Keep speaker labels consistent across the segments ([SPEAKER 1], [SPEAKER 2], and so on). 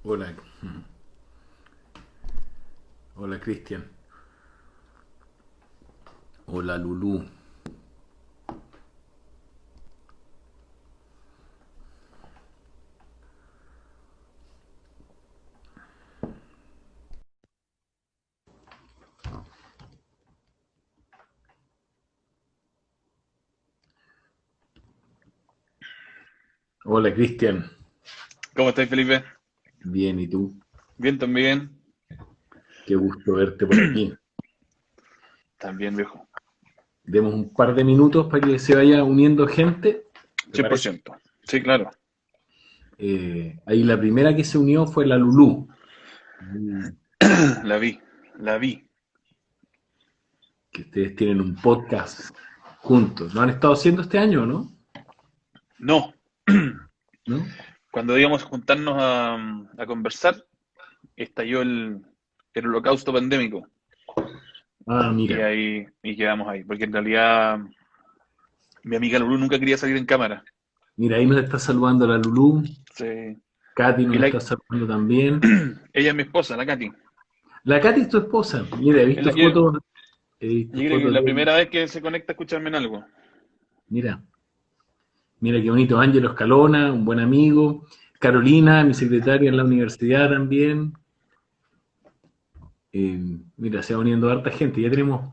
[SPEAKER 1] Hola, hola Cristian. Hola Lulú. Hola Cristian.
[SPEAKER 2] ¿Cómo estáis, Felipe?
[SPEAKER 1] Bien, ¿y tú?
[SPEAKER 2] Bien también.
[SPEAKER 1] Qué gusto verte por aquí.
[SPEAKER 2] También, viejo.
[SPEAKER 1] Demos un par de minutos para que se vaya uniendo gente. ¿Te
[SPEAKER 2] cien por
[SPEAKER 1] parece?
[SPEAKER 2] ciento. Sí, claro.
[SPEAKER 1] Ahí la primera que se unió fue la Lulú.
[SPEAKER 2] La vi, la vi.
[SPEAKER 1] Que ustedes tienen un podcast juntos. ¿Lo han estado haciendo este año, no?
[SPEAKER 2] No,
[SPEAKER 1] ¿No?
[SPEAKER 2] cuando íbamos a juntarnos a conversar, estalló el holocausto pandémico.
[SPEAKER 1] Ah,
[SPEAKER 2] Y
[SPEAKER 1] mira.
[SPEAKER 2] ahí, y quedamos ahí. Porque en realidad mi amiga Lulu nunca quería salir en cámara.
[SPEAKER 1] Mira, ahí nos está saludando la Lulú.
[SPEAKER 2] Sí.
[SPEAKER 1] Katy
[SPEAKER 2] Y
[SPEAKER 1] nos
[SPEAKER 2] la,
[SPEAKER 1] está saludando también.
[SPEAKER 2] ella es mi esposa, la Katy.
[SPEAKER 1] La Katy es tu esposa. Mira,
[SPEAKER 2] Yo
[SPEAKER 1] he visto
[SPEAKER 2] creo que es
[SPEAKER 1] fotos
[SPEAKER 2] la
[SPEAKER 1] de ella.
[SPEAKER 2] primera vez que se conecta a escucharme en algo.
[SPEAKER 1] Mira. Mira qué bonito, Ángelo Escalona, un buen amigo. Carolina, mi secretaria en la universidad también. Mira, se va uniendo harta gente. Ya tenemos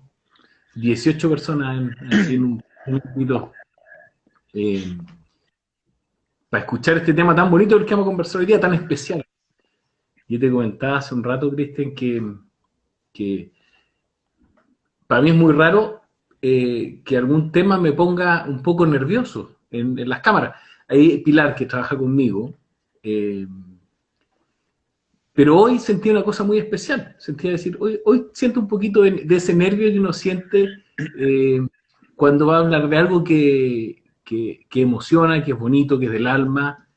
[SPEAKER 1] 18 personas aquí en un grupito, eh, para escuchar este tema tan bonito del que vamos a conversar hoy día, tan especial. Yo te comentaba hace un rato, Cristian, que para mí es muy raro que algún tema me ponga un poco nervioso en las cámaras. Hay Pilar, que trabaja conmigo, eh, pero hoy sentí una cosa muy especial. Sentía decir, hoy siento un poquito de ese nervio que uno siente eh, cuando va a hablar de algo que emociona, que es bonito, que es del alma,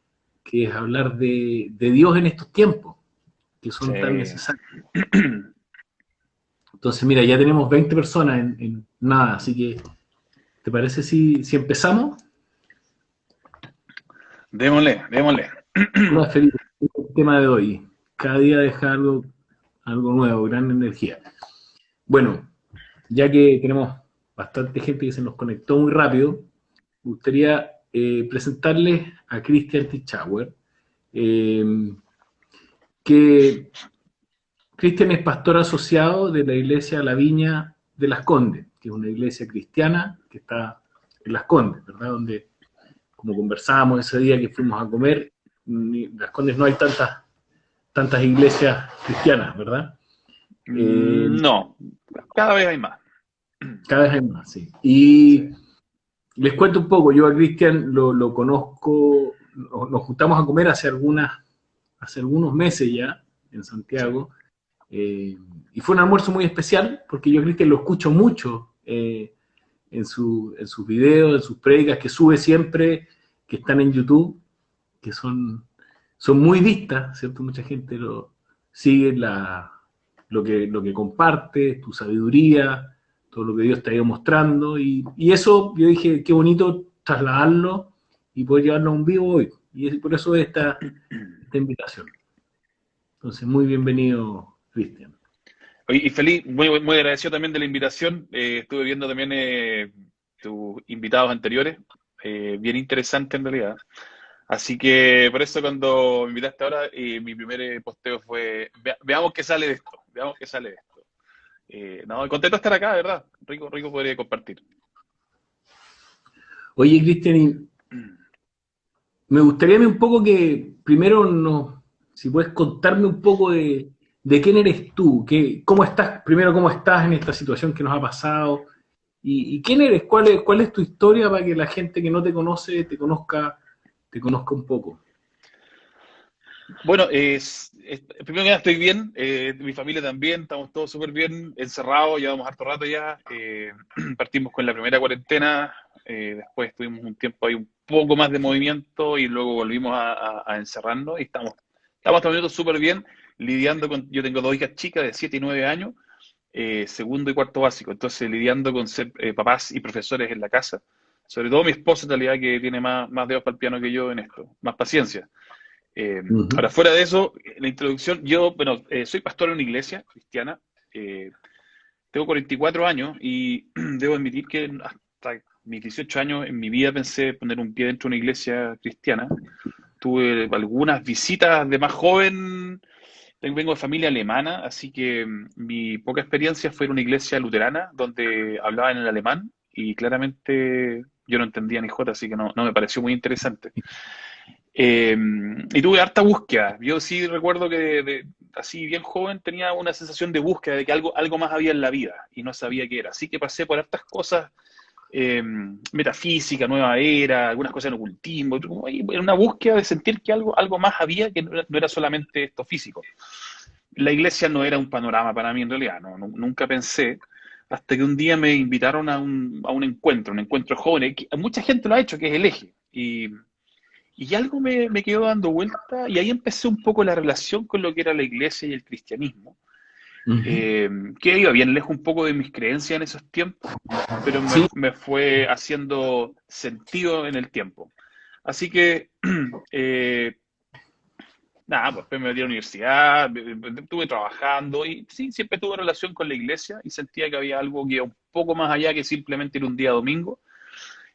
[SPEAKER 1] que es hablar de Dios en estos tiempos, que son tan
[SPEAKER 2] Sí.
[SPEAKER 1] necesarios. Entonces, mira, ya tenemos 20 personas en nada, así que, ¿te parece si empezamos?
[SPEAKER 2] Démosle, démosle.
[SPEAKER 1] Hola, Felipe, el tema de hoy. Cada día deja algo nuevo, gran energía. Bueno, ya que tenemos bastante gente que se nos conectó muy rápido, me gustaría presentarles a Christian Tichauer, eh, que Christian es pastor asociado de la iglesia La Viña de Las Condes, que es una iglesia cristiana que está en Las Condes, ¿verdad? Donde, como conversábamos ese día que fuimos a comer, en Las Condes no hay tantas iglesias cristianas, ¿verdad? Eh,
[SPEAKER 2] No, cada vez hay más.
[SPEAKER 1] Cada vez hay más, sí.
[SPEAKER 2] Sí.
[SPEAKER 1] Y les cuento un poco, yo a Cristian lo conozco, nos juntamos a comer hace algunos meses ya en
[SPEAKER 2] Sí.
[SPEAKER 1] Santiago, y fue un almuerzo muy especial porque yo a Cristian lo escucho mucho en sus videos, en sus prédicas que sube siempre, que están en YouTube, que son muy vistas, ¿cierto? Mucha gente sigue lo que comparte, tu sabiduría, todo lo que Dios te ha ido mostrando, y eso yo dije, qué bonito trasladarlo y poder llevarlo a un vivo hoy. Y por eso esta invitación. Entonces, muy bienvenido, Cristian.
[SPEAKER 2] Oye, y feliz, muy agradecido también de la invitación. Estuve viendo también tus invitados anteriores, bien interesante en realidad. Así que por eso cuando me invitaste ahora, mi primer posteo fue, veamos qué sale de esto, veamos qué sale de esto. No, contento de estar acá, de verdad. Rico, rico poder compartir.
[SPEAKER 1] Oye, Cristian, me gustaría un poco que primero si puedes contarme un poco de quién eres tú, cómo estás, primero cómo estás en esta situación que nos ha pasado, y quién eres, cuál es tu historia para que la gente que no te conoce te conozca un poco.
[SPEAKER 2] Bueno, primero que nada estoy bien, mi familia también, estamos todos súper bien, encerrados, llevamos harto rato ya, partimos con la primera cuarentena, después tuvimos un tiempo ahí un poco más de movimiento y luego volvimos a encerrarnos y estamos hasta el momento súper bien, lidiando yo tengo dos hijas chicas de 7 y 9 años, segundo y cuarto básico, entonces lidiando con ser papás y profesores en la casa, sobre todo mi esposa en realidad que tiene más dedos para el piano que yo en esto, más paciencia.
[SPEAKER 1] Ujú.
[SPEAKER 2] Ahora, fuera de eso, la introducción, yo, bueno, soy pastor en una iglesia cristiana, eh, tengo 44 años y debo admitir que hasta mis 18 años en mi vida pensé poner un pie dentro de una iglesia cristiana. Tuve algunas visitas de más joven, vengo de familia alemana, así que mi poca experiencia fue en una iglesia luterana donde hablaban en alemán y claramente yo no entendía ni jota, así que no me pareció muy interesante. Y tuve harta búsqueda. Yo sí recuerdo que así bien joven tenía una sensación de búsqueda, de que algo más había en la vida y no sabía qué era. Así que pasé por hartas cosas, metafísica, nueva era, algunas cosas en ocultismo, en una búsqueda de sentir que algo más había que no era solamente esto físico. La iglesia no era un panorama para mí en realidad, nunca pensé, hasta que un día me invitaron a un encuentro joven, que mucha gente lo ha hecho, que es el eje. Y algo me quedó dando vuelta y ahí empecé un poco la relación con lo que era la iglesia y el cristianismo,
[SPEAKER 1] Ujú.
[SPEAKER 2] que iba bien lejos un poco de mis creencias en esos tiempos, pero
[SPEAKER 1] Sí,
[SPEAKER 2] me fue haciendo sentido en el tiempo. Así que, eh, nada, pues después me metí a la universidad, estuve trabajando y sí, siempre tuve relación con la iglesia y sentía que había algo que iba un poco más allá que simplemente ir un día domingo.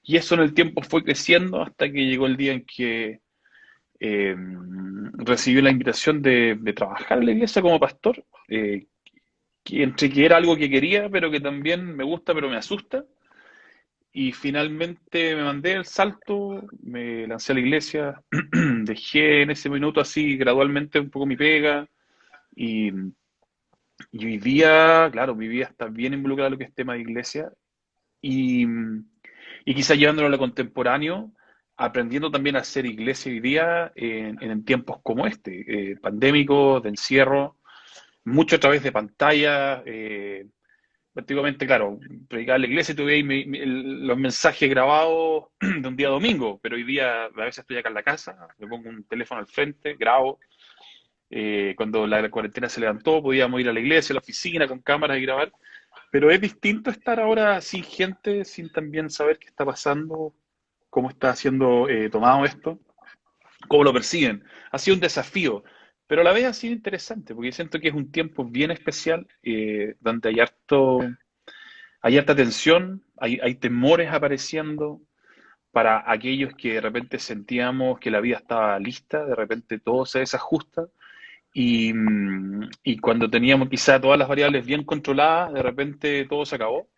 [SPEAKER 2] Y eso en el tiempo fue creciendo hasta que llegó el día en que eh, recibí la invitación de trabajar en la iglesia como pastor, que entre que era algo que quería, pero que también me gusta, pero me asusta. Y finalmente me mandé el salto, me lancé a la iglesia, dejé en ese minuto así gradualmente un poco mi pega y, y hoy día, claro, mi vida está bien involucrada en lo que es tema de iglesia y, y quizás llevándolo a lo contemporáneo, aprendiendo también a hacer iglesia hoy día en tiempos como este, pandémicos, de encierro, mucho a través de pantalla. Antiguamente, claro, predicaba en la iglesia y tuve ahí los mensajes grabados de un día domingo, pero hoy día a veces estoy acá en la casa, me pongo un teléfono al frente, grabo. Cuando la cuarentena se levantó, podíamos ir a la iglesia, a la oficina con cámaras y grabar, pero es distinto estar ahora sin gente, sin también saber qué está pasando, cómo está siendo tomado esto, cómo lo persiguen. Ha sido un desafío, pero a la vez ha sido interesante, porque siento que es un tiempo bien especial, donde hay harta tensión, hay temores apareciendo para aquellos que de repente sentíamos que la vida estaba lista, de repente todo se desajusta y cuando teníamos quizá todas las variables bien controladas, de repente todo se acabó.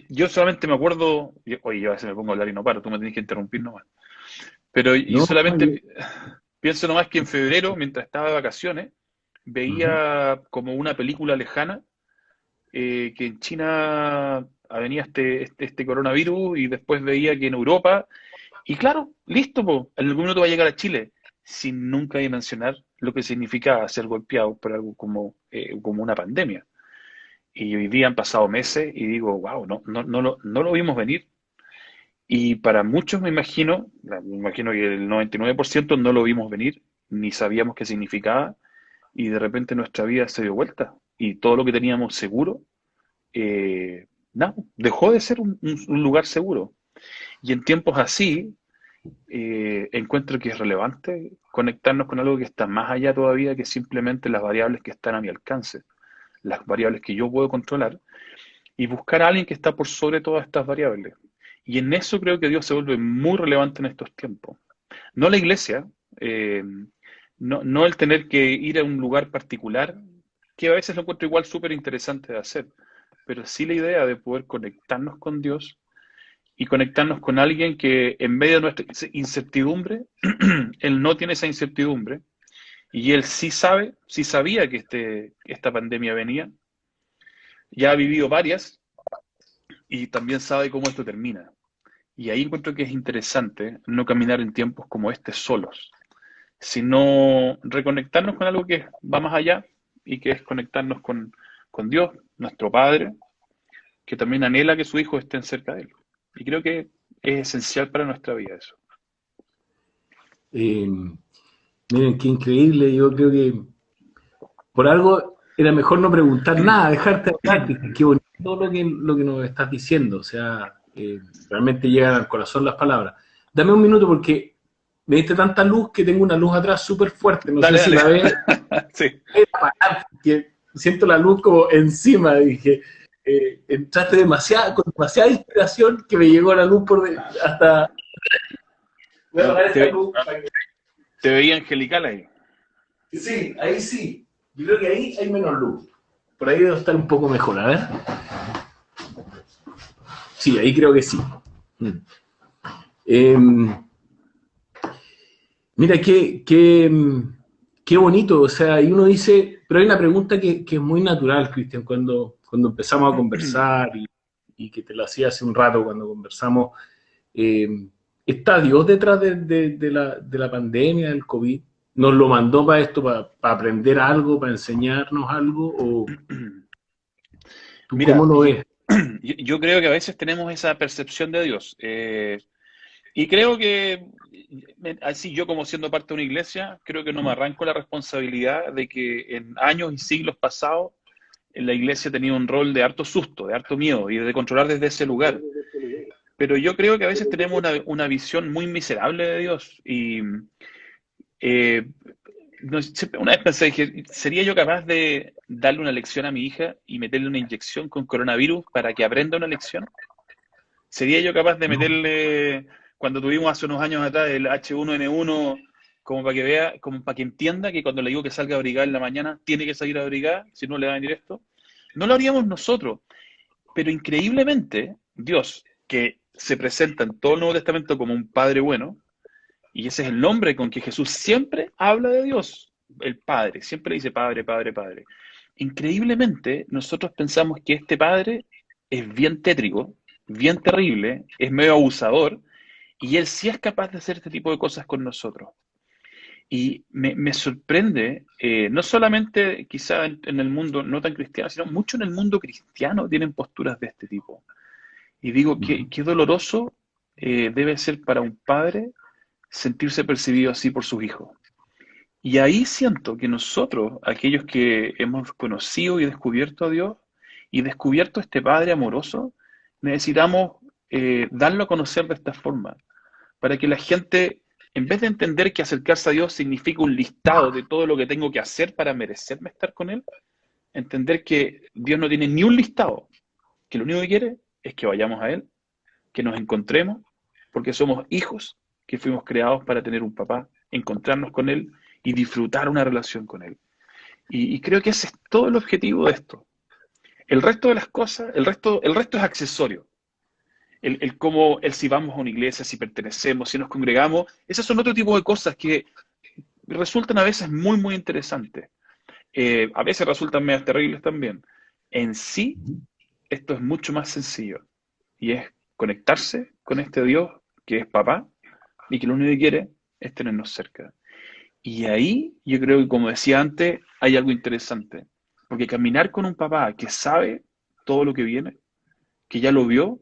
[SPEAKER 2] Yo solamente me acuerdo, oye, yo a veces me pongo a hablar y no paro, tú me tienes que interrumpir nomás, pero yo
[SPEAKER 1] no,
[SPEAKER 2] solamente pienso nomás que en febrero, mientras estaba de vacaciones,
[SPEAKER 1] ujú.
[SPEAKER 2] veía como una película lejana, que en China venía este coronavirus y después veía que en Europa, y claro, listo, po, en algún minuto va a llegar a Chile, sin nunca dimensionar lo que significa ser golpeado por algo como una pandemia. Y hoy día han pasado meses y digo, wow, no lo vimos venir. Y para muchos me imagino que el 99% no lo vimos venir, ni sabíamos qué significaba, y de repente nuestra vida se dio vuelta. Y todo lo que teníamos seguro, no, dejó de ser un lugar seguro. Y en tiempos así, encuentro que es relevante conectarnos con algo que está más allá todavía que simplemente las variables que están a mi alcance, las variables que yo puedo controlar, y buscar a alguien que está por sobre todas estas variables. Y en eso creo que Dios se vuelve muy relevante en estos tiempos. No la iglesia, eh, no el tener que ir a un lugar particular, que a veces lo encuentro igual súper interesante de hacer, pero sí la idea de poder conectarnos con Dios y conectarnos con alguien que en medio de nuestra incertidumbre, él no tiene esa incertidumbre y él sí sabía que esta pandemia venía, ya ha vivido varias y también sabe cómo esto termina. Y ahí encuentro que es interesante no caminar en tiempos como este solos, sino reconectarnos con algo que va más allá y que es conectarnos con Dios, nuestro Padre, que también anhela que sus hijos estén cerca de Él. Y creo que es esencial para nuestra vida eso.
[SPEAKER 1] Eh, Miren, qué increíble. Yo creo que por algo era mejor no preguntar nada, dejarte hablar. Qué bonito lo que nos estás diciendo. O sea, realmente llegan al corazón las palabras. Dame un minuto porque me diste tanta luz que tengo una luz atrás súper fuerte, no
[SPEAKER 2] Dale,
[SPEAKER 1] sé si la
[SPEAKER 2] dale.
[SPEAKER 1] ves,
[SPEAKER 2] Sí.
[SPEAKER 1] que siento la luz como encima, dije, entraste con demasiada inspiración que me llegó la luz hasta... Voy a
[SPEAKER 2] No,
[SPEAKER 1] apagar esta luz.
[SPEAKER 2] te veía angelical ahí.
[SPEAKER 1] Sí, ahí sí. Yo creo que ahí hay menos luz. Por ahí debe estar un poco mejor, a ver. Sí, ahí creo que sí. Eh, Mira, qué bonito, o sea, y uno dice, pero hay una pregunta que es muy natural, Cristian, cuando empezamos a conversar y que te la hacía hace un rato cuando conversamos, eh, ¿está Dios detrás de la pandemia, del COVID? ¿Nos lo mandó para esto, para aprender algo, para enseñarnos algo? ¿O tú cómo
[SPEAKER 2] Mira,
[SPEAKER 1] lo ves?
[SPEAKER 2] yo creo que a veces tenemos esa percepción de Dios. Y creo que, así yo como siendo parte de una iglesia, creo que no me arranco la responsabilidad de que en años y siglos pasados la iglesia tenía un rol de harto susto, de harto miedo y de controlar desde ese lugar. Pero yo creo que a veces tenemos una visión muy miserable de Dios. Y eh, una vez pensé, dije, ¿sería yo capaz de darle una lección a mi hija y meterle una inyección con coronavirus para que aprenda una lección? ¿Sería yo capaz de
[SPEAKER 1] No,
[SPEAKER 2] meterle, cuando tuvimos hace unos años atrás el H1N1, como para que vea, como para que entienda que cuando le digo que salga a abrigar en la mañana, tiene que salir a abrigar, si no le va a venir esto? No lo haríamos nosotros, pero increíblemente, Dios, que se presenta en todo el Nuevo Testamento como un Padre bueno, y ese es el nombre con que Jesús siempre habla de Dios, el Padre, siempre dice Padre, Padre, Padre. Increíblemente, nosotros pensamos que este Padre es bien tétrico, bien terrible, es medio abusador, y Él sí es capaz de hacer este tipo de cosas con nosotros. Y me sorprende, no solamente quizá en el mundo no tan cristiano, sino mucho en el mundo cristiano tienen posturas de este tipo. Y digo, qué doloroso debe ser para un padre sentirse percibido así por sus hijos. Y ahí siento que nosotros, aquellos que hemos conocido y descubierto a Dios y descubierto a este Padre amoroso, necesitamos darlo a conocer de esta forma, para que la gente, en vez de entender que acercarse a Dios significa un listado de todo lo que tengo que hacer para merecerme estar con Él, entender que Dios no tiene ni un listado, que lo único que quiere es que vayamos a Él, que nos encontremos, porque somos hijos que fuimos creados para tener un papá, encontrarnos con Él y disfrutar una relación con Él. Y creo que ese es todo el objetivo de esto. El resto de las cosas, el resto es accesorio. Cómo, el si vamos a una iglesia, si pertenecemos, si nos congregamos, esas son otro tipo de cosas que resultan a veces muy, muy interesantes. A veces resultan medias terribles también. En sí, esto es mucho más sencillo y es conectarse con este Dios que es papá y que lo único que quiere es tenernos cerca. Y ahí yo creo que, como decía antes, hay algo interesante. Porque caminar con un papá que sabe todo lo que viene, que ya lo vio,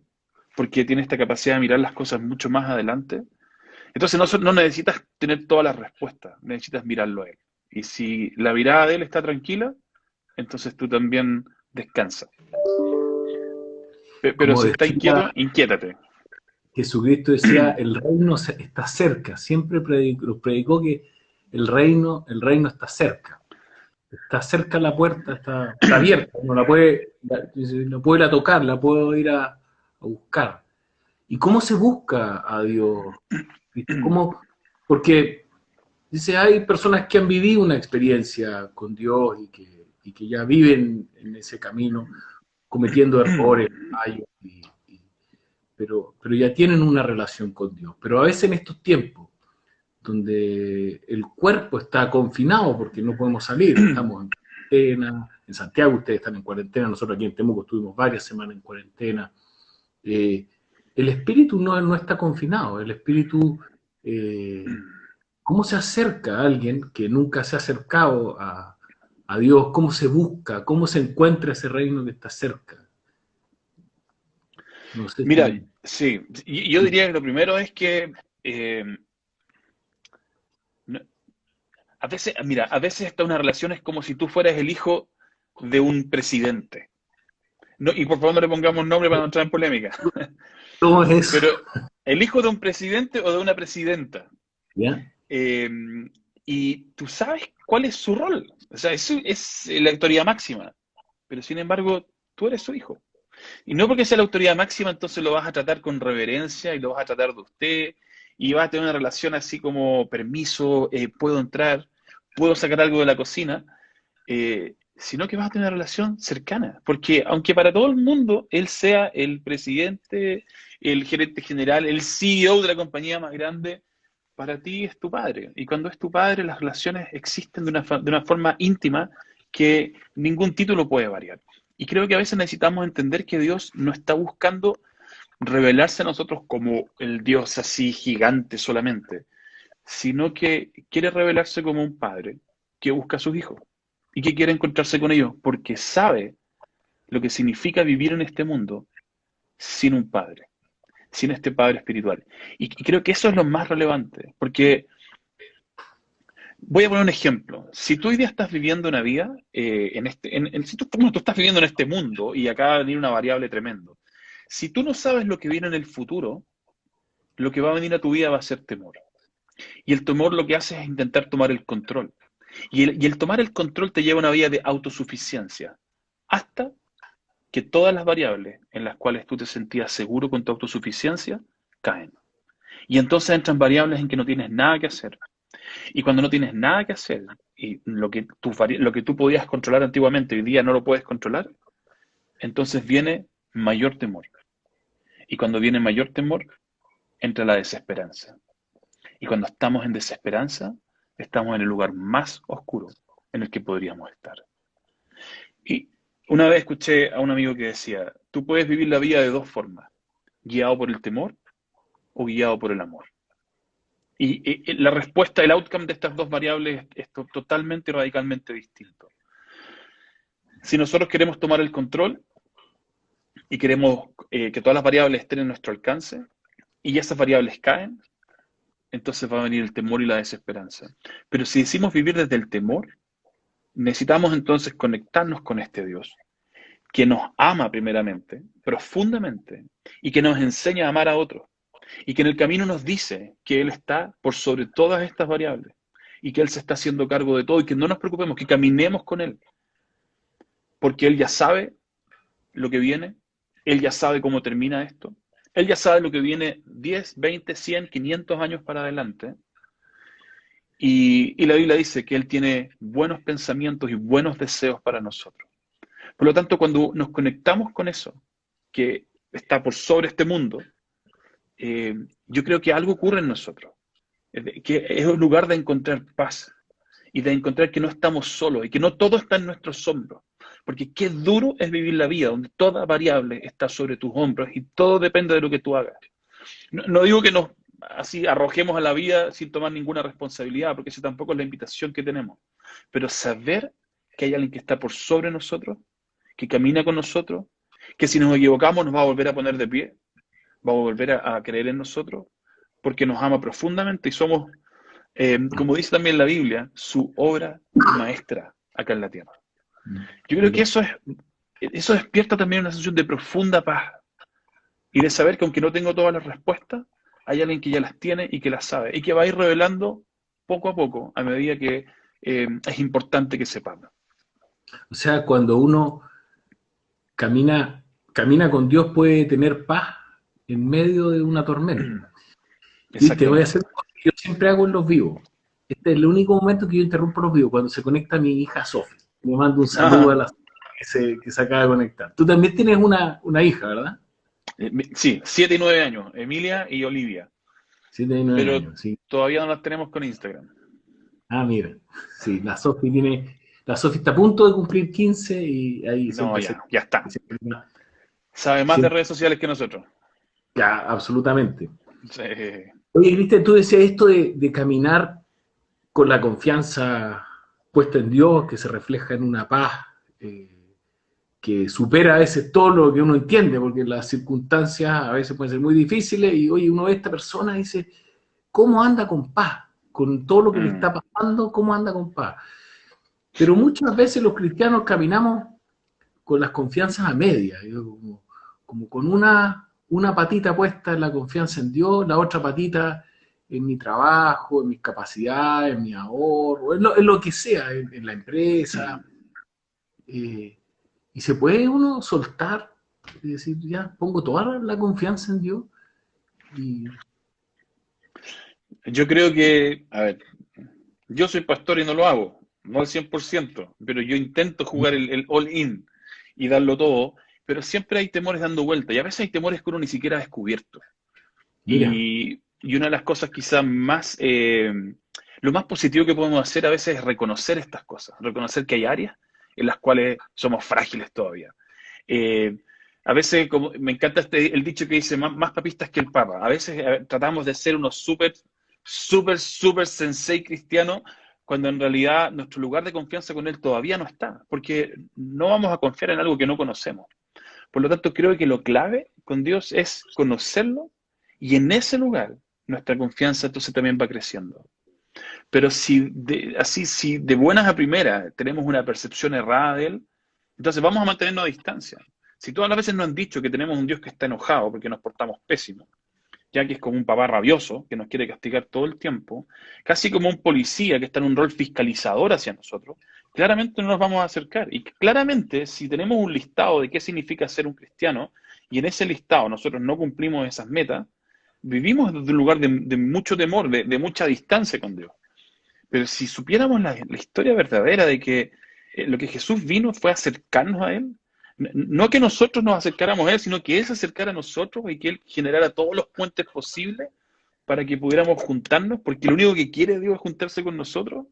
[SPEAKER 2] porque tiene esta capacidad de mirar las cosas mucho más adelante, entonces no necesitas tener todas las respuestas, necesitas mirarlo a él. Y si la mirada de él está tranquila, entonces tú también descansas. Pero
[SPEAKER 1] como
[SPEAKER 2] si está
[SPEAKER 1] decía
[SPEAKER 2] inquieto, inquiétate.
[SPEAKER 1] Jesucristo, decía, el reino está cerca. Siempre predicó que el reino está cerca la puerta, está abierta, uno la puede ir a tocar, la puedo ir a buscar. ¿Y cómo se busca a Dios? ¿Cómo? Porque dice, hay personas que han vivido una experiencia con Dios y que ya viven en ese camino, cometiendo errores, fallos, pero ya tienen una relación con Dios. Pero a veces en estos tiempos, donde el cuerpo está confinado porque no podemos salir, estamos en cuarentena, en Santiago ustedes están en cuarentena, nosotros aquí en Temuco estuvimos varias semanas en cuarentena, eh, el espíritu no está confinado, el espíritu, ¿cómo se acerca a alguien que nunca se ha acercado a Dios? ¿Cómo se busca? ¿Cómo se encuentra ese reino que está cerca? No sé
[SPEAKER 2] Mira,
[SPEAKER 1] si...
[SPEAKER 2] sí, yo diría que lo primero es que no- a veces, mira, a veces esta una relación es como si tú fueras el hijo de un presidente. No, y por favor no le pongamos nombre para no entrar en polémica.
[SPEAKER 1] ¿Cómo es eso?
[SPEAKER 2] Pero el hijo de un presidente o de una presidenta.
[SPEAKER 1] ¿Ya?
[SPEAKER 2] Eh, y tú sabes cuál es su rol. O sea, eso es la autoridad máxima. Pero sin embargo, tú eres su hijo. Y no porque sea la autoridad máxima, entonces lo vas a tratar con reverencia y lo vas a tratar de usted y vas a tener una relación así como permiso, puedo entrar, puedo sacar algo de la cocina, sino que vas a tener una relación cercana. Porque aunque para todo el mundo él sea el presidente, el gerente general, el CEO de la compañía más grande, para ti es tu padre. Y cuando es tu padre, las relaciones existen de una forma íntima que ningún título puede variar. Y creo que a veces necesitamos entender que Dios no está buscando revelarse a nosotros como el Dios así gigante solamente, sino que quiere revelarse como un padre que busca a sus hijos y que quiere encontrarse con ellos porque sabe lo que significa vivir en este mundo sin un padre, sin este padre espiritual. Y creo que eso es lo más relevante, porque voy a poner un ejemplo. Si tú hoy día estás viviendo una vida, si tú, bueno, tú estás viviendo en este mundo y acaba de venir una variable tremendo. Si tú no sabes lo que viene en el futuro, lo que va a venir a tu vida va a ser temor. Y el temor lo que hace es intentar tomar el control. Y el tomar el control te lleva a una vida de autosuficiencia, hasta que todas las variables en las cuales tú te sentías seguro con tu autosuficiencia caen. Y entonces entran variables en que no tienes nada que hacer. Y cuando no tienes nada que hacer, y lo que tú podías controlar antiguamente, hoy día no lo puedes controlar, entonces viene mayor temor. Y cuando viene mayor temor, entra la desesperanza. Y cuando estamos en desesperanza, estamos en el lugar más oscuro en el que podríamos estar. Y una vez escuché a un amigo que decía, tú puedes vivir la vida de dos formas, guiado por el temor o guiado por el amor. Y la respuesta, el outcome de estas dos variables es totalmente y radicalmente distinto. Si nosotros queremos tomar el control y queremos que todas las variables estén en nuestro alcance y esas variables caen, entonces va a venir el temor y la desesperanza. Pero si decimos vivir desde el temor, necesitamos entonces conectarnos con este Dios, que nos ama primeramente, profundamente, y que nos enseña a amar a otros, y que en el camino nos dice que Él está por sobre todas estas variables, y que Él se está haciendo cargo de todo, y que no nos preocupemos, que caminemos con Él, porque Él ya sabe lo que viene, Él ya sabe cómo termina esto, Él ya sabe lo que viene 10, 20, 100, 500 años para adelante, y la Biblia dice que Él tiene buenos pensamientos y buenos deseos para nosotros. Por lo tanto, cuando nos conectamos con eso, que está por sobre este mundo, yo creo que algo ocurre en nosotros, que es un lugar de encontrar paz y de encontrar que no estamos solos y que no todo está en nuestros hombros. Porque qué duro es vivir la vida donde toda variable está sobre tus hombros y todo depende de lo que tú hagas. No digo que nos así arrojemos a la vida sin tomar ninguna responsabilidad, porque esa tampoco es la invitación que tenemos. Pero saber que hay alguien que está por sobre nosotros, que camina con nosotros, que si nos equivocamos nos va a volver a poner de pie, va a volver a creer en nosotros, porque nos ama profundamente y somos, como dice también la Biblia, su obra maestra acá en la tierra. Yo creo que eso despierta también una sensación de profunda paz y de saber que aunque no tengo todas las respuestas, hay alguien que ya las tiene y que las sabe y que va a ir revelando poco a poco a medida que es importante que sepamos.
[SPEAKER 1] O sea, cuando uno camina con Dios puede tener paz en medio de una tormenta. Y te voy a hacer
[SPEAKER 2] Exactamente.
[SPEAKER 1] lo que yo siempre hago en los vivos. Este es el único momento que yo interrumpo los vivos, cuando se conecta mi hija Sofía. Me mando un saludo a
[SPEAKER 2] Ah,
[SPEAKER 1] la que se acaba de conectar. Tú también tienes una hija, ¿verdad?
[SPEAKER 2] sí, 7 y 9 años, Emilia y Olivia,
[SPEAKER 1] 7 y 9
[SPEAKER 2] pero
[SPEAKER 1] años, sí.
[SPEAKER 2] todavía no las tenemos con Instagram.
[SPEAKER 1] Ah, mira. Sí, la Sofía está a punto de cumplir 15 y ahí
[SPEAKER 2] No,
[SPEAKER 1] siempre
[SPEAKER 2] ya está.
[SPEAKER 1] siempre,
[SPEAKER 2] Sabe más de
[SPEAKER 1] siempre
[SPEAKER 2] redes sociales que nosotros.
[SPEAKER 1] ya, absolutamente.
[SPEAKER 2] Sí.
[SPEAKER 1] Oye, Cristian, tú decías esto de caminar con la confianza puesta en Dios, que se refleja en una paz que supera a veces todo lo que uno entiende, porque las circunstancias a veces pueden ser muy difíciles y oye, uno ve a esta persona y dice, ¿cómo anda con paz? Con todo lo que le
[SPEAKER 2] Mm,
[SPEAKER 1] está pasando, ¿cómo anda con paz? Pero muchas veces los cristianos caminamos con las confianzas a media, como con una patita puesta en la confianza en Dios, la otra patita en mi trabajo, en mis capacidades, en mi ahorro, en lo que sea, en la empresa. eh, y se puede uno soltar y decir, ya, pongo toda la confianza en Dios. Y
[SPEAKER 2] Yo creo que, a ver, yo soy pastor y no lo hago, no al 100%, pero yo intento jugar el all-in y darlo todo, pero siempre hay temores dando vuelta y a veces hay temores que uno ni siquiera ha descubierto.
[SPEAKER 1] mira,
[SPEAKER 2] Y una de las cosas quizás más, lo más positivo que podemos hacer a veces es reconocer estas cosas, reconocer que hay áreas en las cuales somos frágiles todavía. Eh, a veces, como, me encanta el dicho que dice, más papistas que el Papa. A veces tratamos de ser unos súper sensei cristianos, cuando en realidad nuestro lugar de confianza con Él todavía no está, porque no vamos a confiar en algo que no conocemos. Por lo tanto, creo que lo clave con Dios es conocerlo y en ese lugar nuestra confianza entonces también va creciendo. Pero si de buenas a primeras tenemos una percepción errada de Él, entonces vamos a mantenernos a distancia. Si todas las veces nos han dicho que tenemos un Dios que está enojado porque nos portamos pésimo, ya que es como un papá rabioso que nos quiere castigar todo el tiempo, casi como un policía que está en un rol fiscalizador hacia nosotros, claramente no nos vamos a acercar. Y claramente, si tenemos un listado de qué significa ser un cristiano, y en ese listado nosotros no cumplimos esas metas, vivimos desde un lugar de mucho temor, de mucha distancia con Dios. Pero si supiéramos la historia verdadera de que lo que Jesús vino fue acercarnos a Él, no que nosotros nos acercáramos a Él, sino que Él se acercara a nosotros y que Él generara todos los puentes posibles para que pudiéramos juntarnos, porque lo único que quiere Dios es juntarse con nosotros,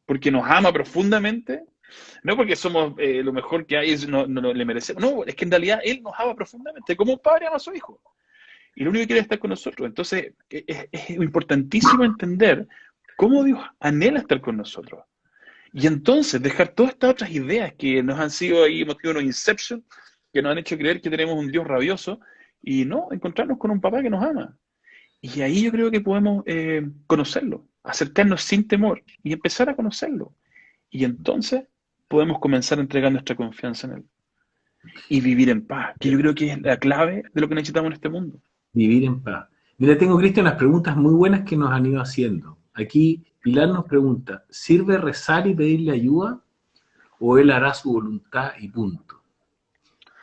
[SPEAKER 2] porque nos ama profundamente, no porque somos lo mejor que hay, no le merecemos, no, es que en realidad Él nos ama profundamente, como un padre ama a su hijo, y lo único que quiere es estar con nosotros. Entonces, es importantísimo entender cómo Dios anhela estar con nosotros. Y entonces dejar todas estas otras ideas que nos han sido ahí, hemos tenido unos inception, que nos han hecho creer que tenemos un Dios rabioso, y no, encontrarnos con un papá que nos ama. Y ahí yo creo que podemos conocerlo, acercarnos sin temor y empezar a conocerlo. Y entonces podemos comenzar a entregar nuestra confianza en Él y vivir en paz, que yo creo que es la clave de lo que necesitamos en este mundo.
[SPEAKER 1] vivir en paz. Mira, tengo, Cristian, unas preguntas muy buenas que nos han ido haciendo. Aquí Pilar nos pregunta, ¿sirve rezar y pedirle ayuda o él hará su voluntad y punto?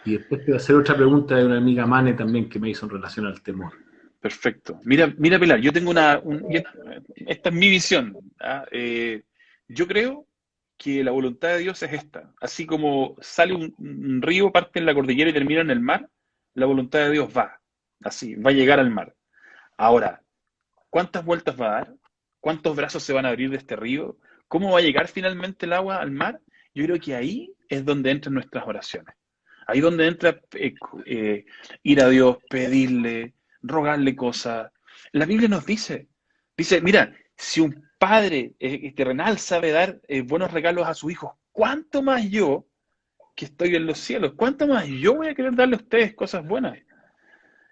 [SPEAKER 1] Y después te voy a hacer otra pregunta de una amiga Mane también que me hizo en relación al temor.
[SPEAKER 2] Perfecto. Mira, Pilar, yo tengo esta es mi visión. ¿Ah? Yo creo que la voluntad de Dios es esta. Así como sale un río, parte en la cordillera y termina en el mar, la voluntad de Dios va. Así, va a llegar al mar. Ahora, ¿cuántas vueltas va a dar? ¿Cuántos brazos se van a abrir de este río? ¿Cómo va a llegar finalmente el agua al mar? Yo creo que ahí es donde entran nuestras oraciones. Ahí es donde entra ir a Dios, pedirle, rogarle cosas. La Biblia nos dice, mira, si un padre terrenal sabe dar buenos regalos a sus hijos, ¿cuánto más yo, que estoy en los cielos, cuánto más yo voy a querer darle a ustedes cosas buenas?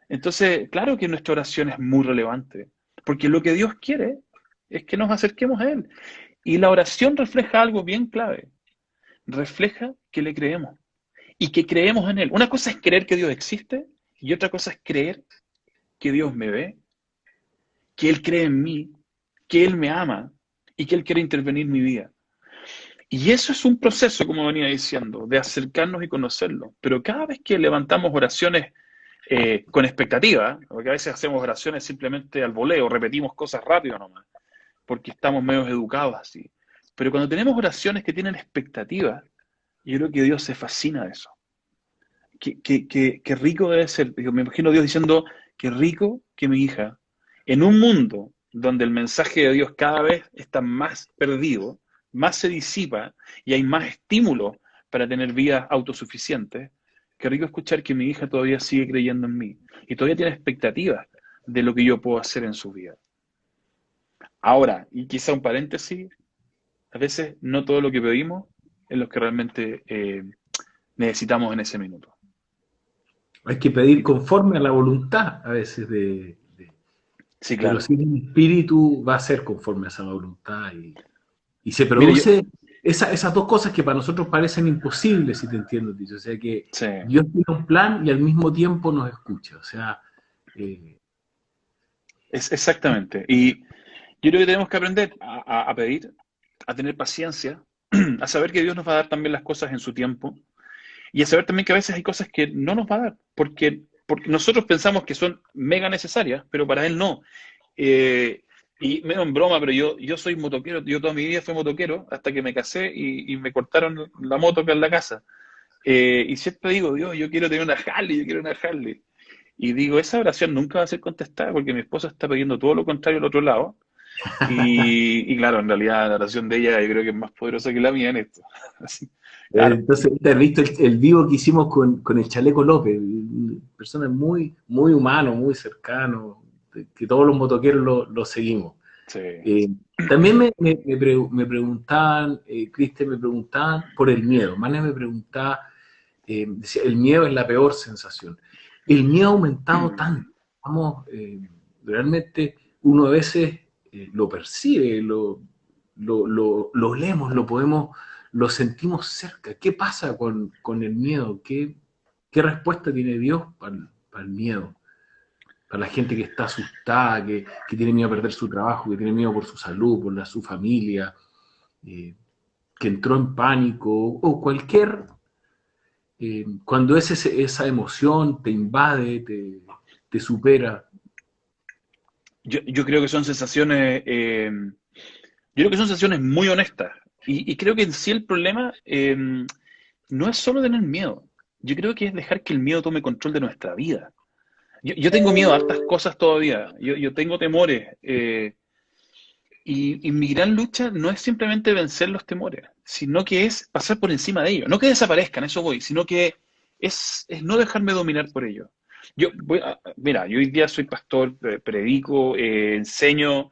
[SPEAKER 2] Entonces, claro que nuestra oración es muy relevante, porque lo que Dios quiere es que nos acerquemos a Él. Y la oración refleja algo bien clave, refleja que le creemos y que creemos en Él. Una cosa es creer que Dios existe y otra cosa es creer que Dios me ve, que Él cree en mí, que Él me ama y que Él quiere intervenir en mi vida. Y eso es un proceso, como venía diciendo, de acercarnos y conocerlo. Pero cada vez que levantamos oraciones con expectativa, porque a veces hacemos oraciones simplemente al voleo, repetimos cosas rápido nomás, porque estamos medio educados así. Pero cuando tenemos oraciones que tienen expectativa, yo creo que Dios se fascina de eso. Qué rico debe ser. Me imagino a Dios diciendo, qué rico que mi hija, en un mundo donde el mensaje de Dios cada vez está más perdido, más se disipa y hay más estímulos para tener vidas autosuficientes, qué rico escuchar que mi hija todavía sigue creyendo en mí y todavía tiene expectativas de lo que yo puedo hacer en su vida. Ahora, y quizá un paréntesis, a veces no todo lo que pedimos es lo que realmente necesitamos en ese minuto.
[SPEAKER 1] Hay que pedir conforme a la voluntad a veces
[SPEAKER 2] Sí,
[SPEAKER 1] pero
[SPEAKER 2] claro.
[SPEAKER 1] si el espíritu va a ser conforme a esa voluntad y se
[SPEAKER 2] Mire, yo,
[SPEAKER 1] produce esas dos cosas que para nosotros parecen imposibles, si te entiendo, Ticho. O sea que
[SPEAKER 2] sí,
[SPEAKER 1] Dios tiene un plan y al mismo tiempo nos escucha. O sea, eh,
[SPEAKER 2] Es exactamente. Y yo creo que tenemos que aprender a pedir, a tener paciencia, a saber que Dios nos va a dar también las cosas en su tiempo y a saber también que a veces hay cosas que no nos va a dar porque nosotros pensamos que son mega necesarias, pero para Él no. Eh, y medio en broma, pero yo soy motoquero, yo toda mi vida fui motoquero hasta que me casé y me cortaron la moto acá en la casa. Y siempre digo, Dios, yo quiero tener una Harley, yo quiero una Harley. Y digo, esa oración nunca va a ser contestada porque mi esposa está pidiendo todo lo contrario al otro lado. Y claro, en realidad la oración de ella yo creo que es más poderosa que la mía en esto. Así, claro,
[SPEAKER 1] Entonces, ¿te has visto el vivo que hicimos con el Chaleco López? Persona muy, muy humano, muy cercano, que todos los motoqueros lo seguimos.
[SPEAKER 2] sí.
[SPEAKER 1] Eh, También me preguntaban, Cristian, me preguntaban por el miedo. Mane me preguntaba, decía, el miedo es la peor sensación. El miedo ha aumentado tanto. Vamos, realmente uno a veces lo percibe, lo leemos, lo podemos, lo sentimos cerca. ¿Qué pasa con el miedo? ¿Qué respuesta tiene Dios para el miedo? Para la gente que está asustada, que tiene miedo a perder su trabajo, que tiene miedo por su salud, por su familia, eh, que entró en pánico, o cualquier, cuando esa emoción te invade, te supera.
[SPEAKER 2] Yo creo que son sensaciones, yo creo que son sensaciones muy honestas. Y creo que en sí el problema no es solo tener miedo. Yo creo que es dejar que el miedo tome control de nuestra vida. Yo tengo miedo a hartas cosas todavía. Yo tengo temores. Y mi gran lucha no es simplemente vencer los temores, sino que es pasar por encima de ellos. No que desaparezcan, eso voy, sino que es no dejarme dominar por ellos. Mira, yo hoy día soy pastor, predico, enseño,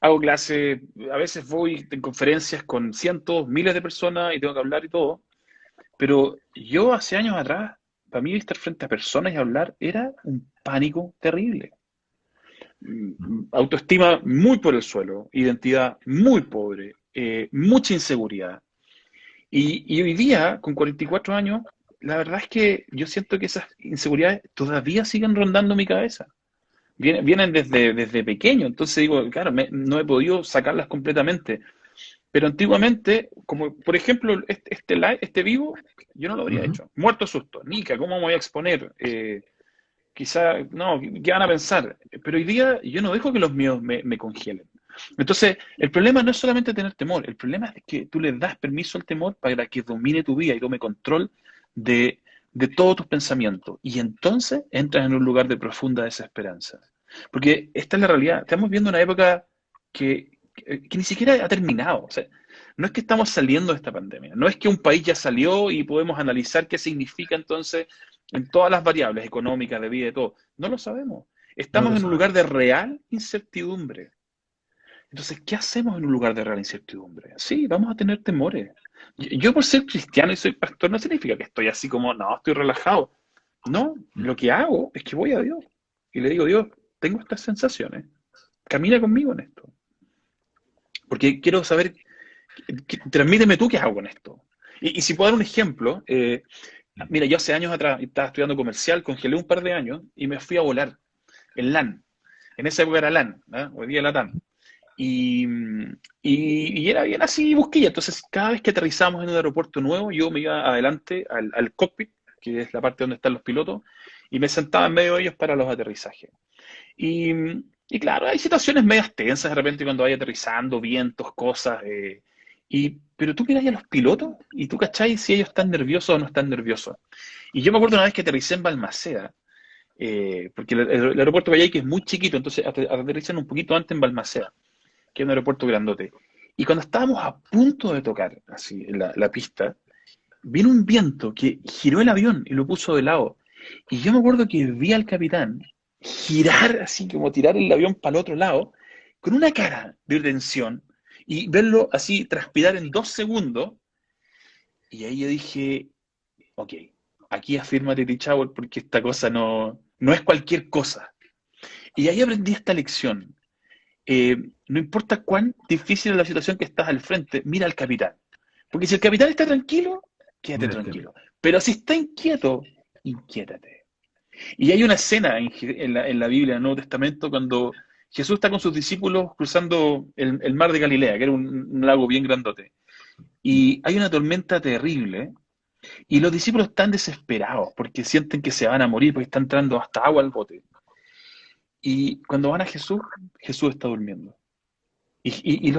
[SPEAKER 2] hago clases, a veces voy en conferencias con cientos, miles de personas y tengo que hablar y todo, pero yo hace años atrás, para mí estar frente a personas y hablar era un pánico terrible. Autoestima muy por el suelo, identidad muy pobre, mucha inseguridad. Y hoy día, con 44 años, la verdad es que yo siento que esas inseguridades todavía siguen rondando mi cabeza. Vienen desde pequeño, entonces digo, claro, no he podido sacarlas completamente. Pero antiguamente, como por ejemplo este vivo, yo no lo habría
[SPEAKER 1] Ujú.
[SPEAKER 2] hecho. Muerto susto. Nica, ¿cómo me voy a exponer? Quizá, no, ¿qué van a pensar? Pero hoy día yo no dejo que los míos me congelen. Entonces, el problema no es solamente tener temor, el problema es que tú le das permiso al temor para que domine tu vida y tome control de, de todos tus pensamientos. Y entonces entras en un lugar de profunda desesperanza. Porque esta es la realidad. Estamos viendo una época que ni siquiera ha terminado. O sea, no es que estamos saliendo de esta pandemia, no es que un país ya salió y podemos analizar qué significa entonces en todas las variables económicas, de vida y todo. No lo sabemos.
[SPEAKER 1] No
[SPEAKER 2] Estamos
[SPEAKER 1] lo
[SPEAKER 2] en un
[SPEAKER 1] sabes.
[SPEAKER 2] lugar de real incertidumbre. Entonces, ¿qué hacemos en un lugar de real incertidumbre? Sí, vamos a tener temores. Yo por ser cristiano y soy pastor no significa que estoy así como, no, estoy relajado. No, lo que hago es que voy a Dios y le digo, Dios, tengo estas sensaciones, camina conmigo en esto. Porque quiero saber, transmíteme tú qué hago con esto. Y si puedo dar un ejemplo, mira, yo hace años atrás estaba estudiando comercial, congelé un par de años y me fui a volar en LAN. En esa época era LAN, ¿eh? Hoy día LATAM. Y, y era bien así busquilla. Entonces, cada vez que aterrizábamos en un aeropuerto nuevo, yo me iba adelante al cockpit, que es la parte donde están los pilotos, y me sentaba en medio de ellos para los aterrizajes. Y, y claro, hay situaciones medias tensas de repente cuando vaya aterrizando, vientos, cosas. Pero tú miras a los pilotos y tú cachai si ellos están nerviosos o no están nerviosos. Y yo me acuerdo una vez que aterricé en Balmaceda, porque el aeropuerto de Valladolid es muy chiquito, entonces aterrizan un poquito antes en Balmaceda, que es un aeropuerto grandote. Y cuando estábamos a punto de tocar así en la pista, vino un viento que giró el avión y lo puso de lado. Y yo me acuerdo que vi al capitán girar así, como tirar el avión para el otro lado, con una cara de tensión, y verlo así transpirar en 2 segundos. Y ahí yo dije, ok, aquí afírmate, Tichauer, porque esta cosa no es cualquier cosa. Y ahí aprendí esta lección. No importa cuán difícil es la situación que estás al frente, mira al capitán. Porque si el capitán está tranquilo, quédate
[SPEAKER 1] Mira el tema.
[SPEAKER 2] tranquilo. Pero si está inquieto, inquiétate. Y hay una escena en la Biblia, en el Nuevo Testamento, cuando Jesús está con sus discípulos cruzando el mar de Galilea, que era un lago bien grandote. Y hay una tormenta terrible, y los discípulos están desesperados porque sienten que se van a morir, porque está entrando hasta agua al bote. Y cuando van a Jesús, Jesús está durmiendo. Y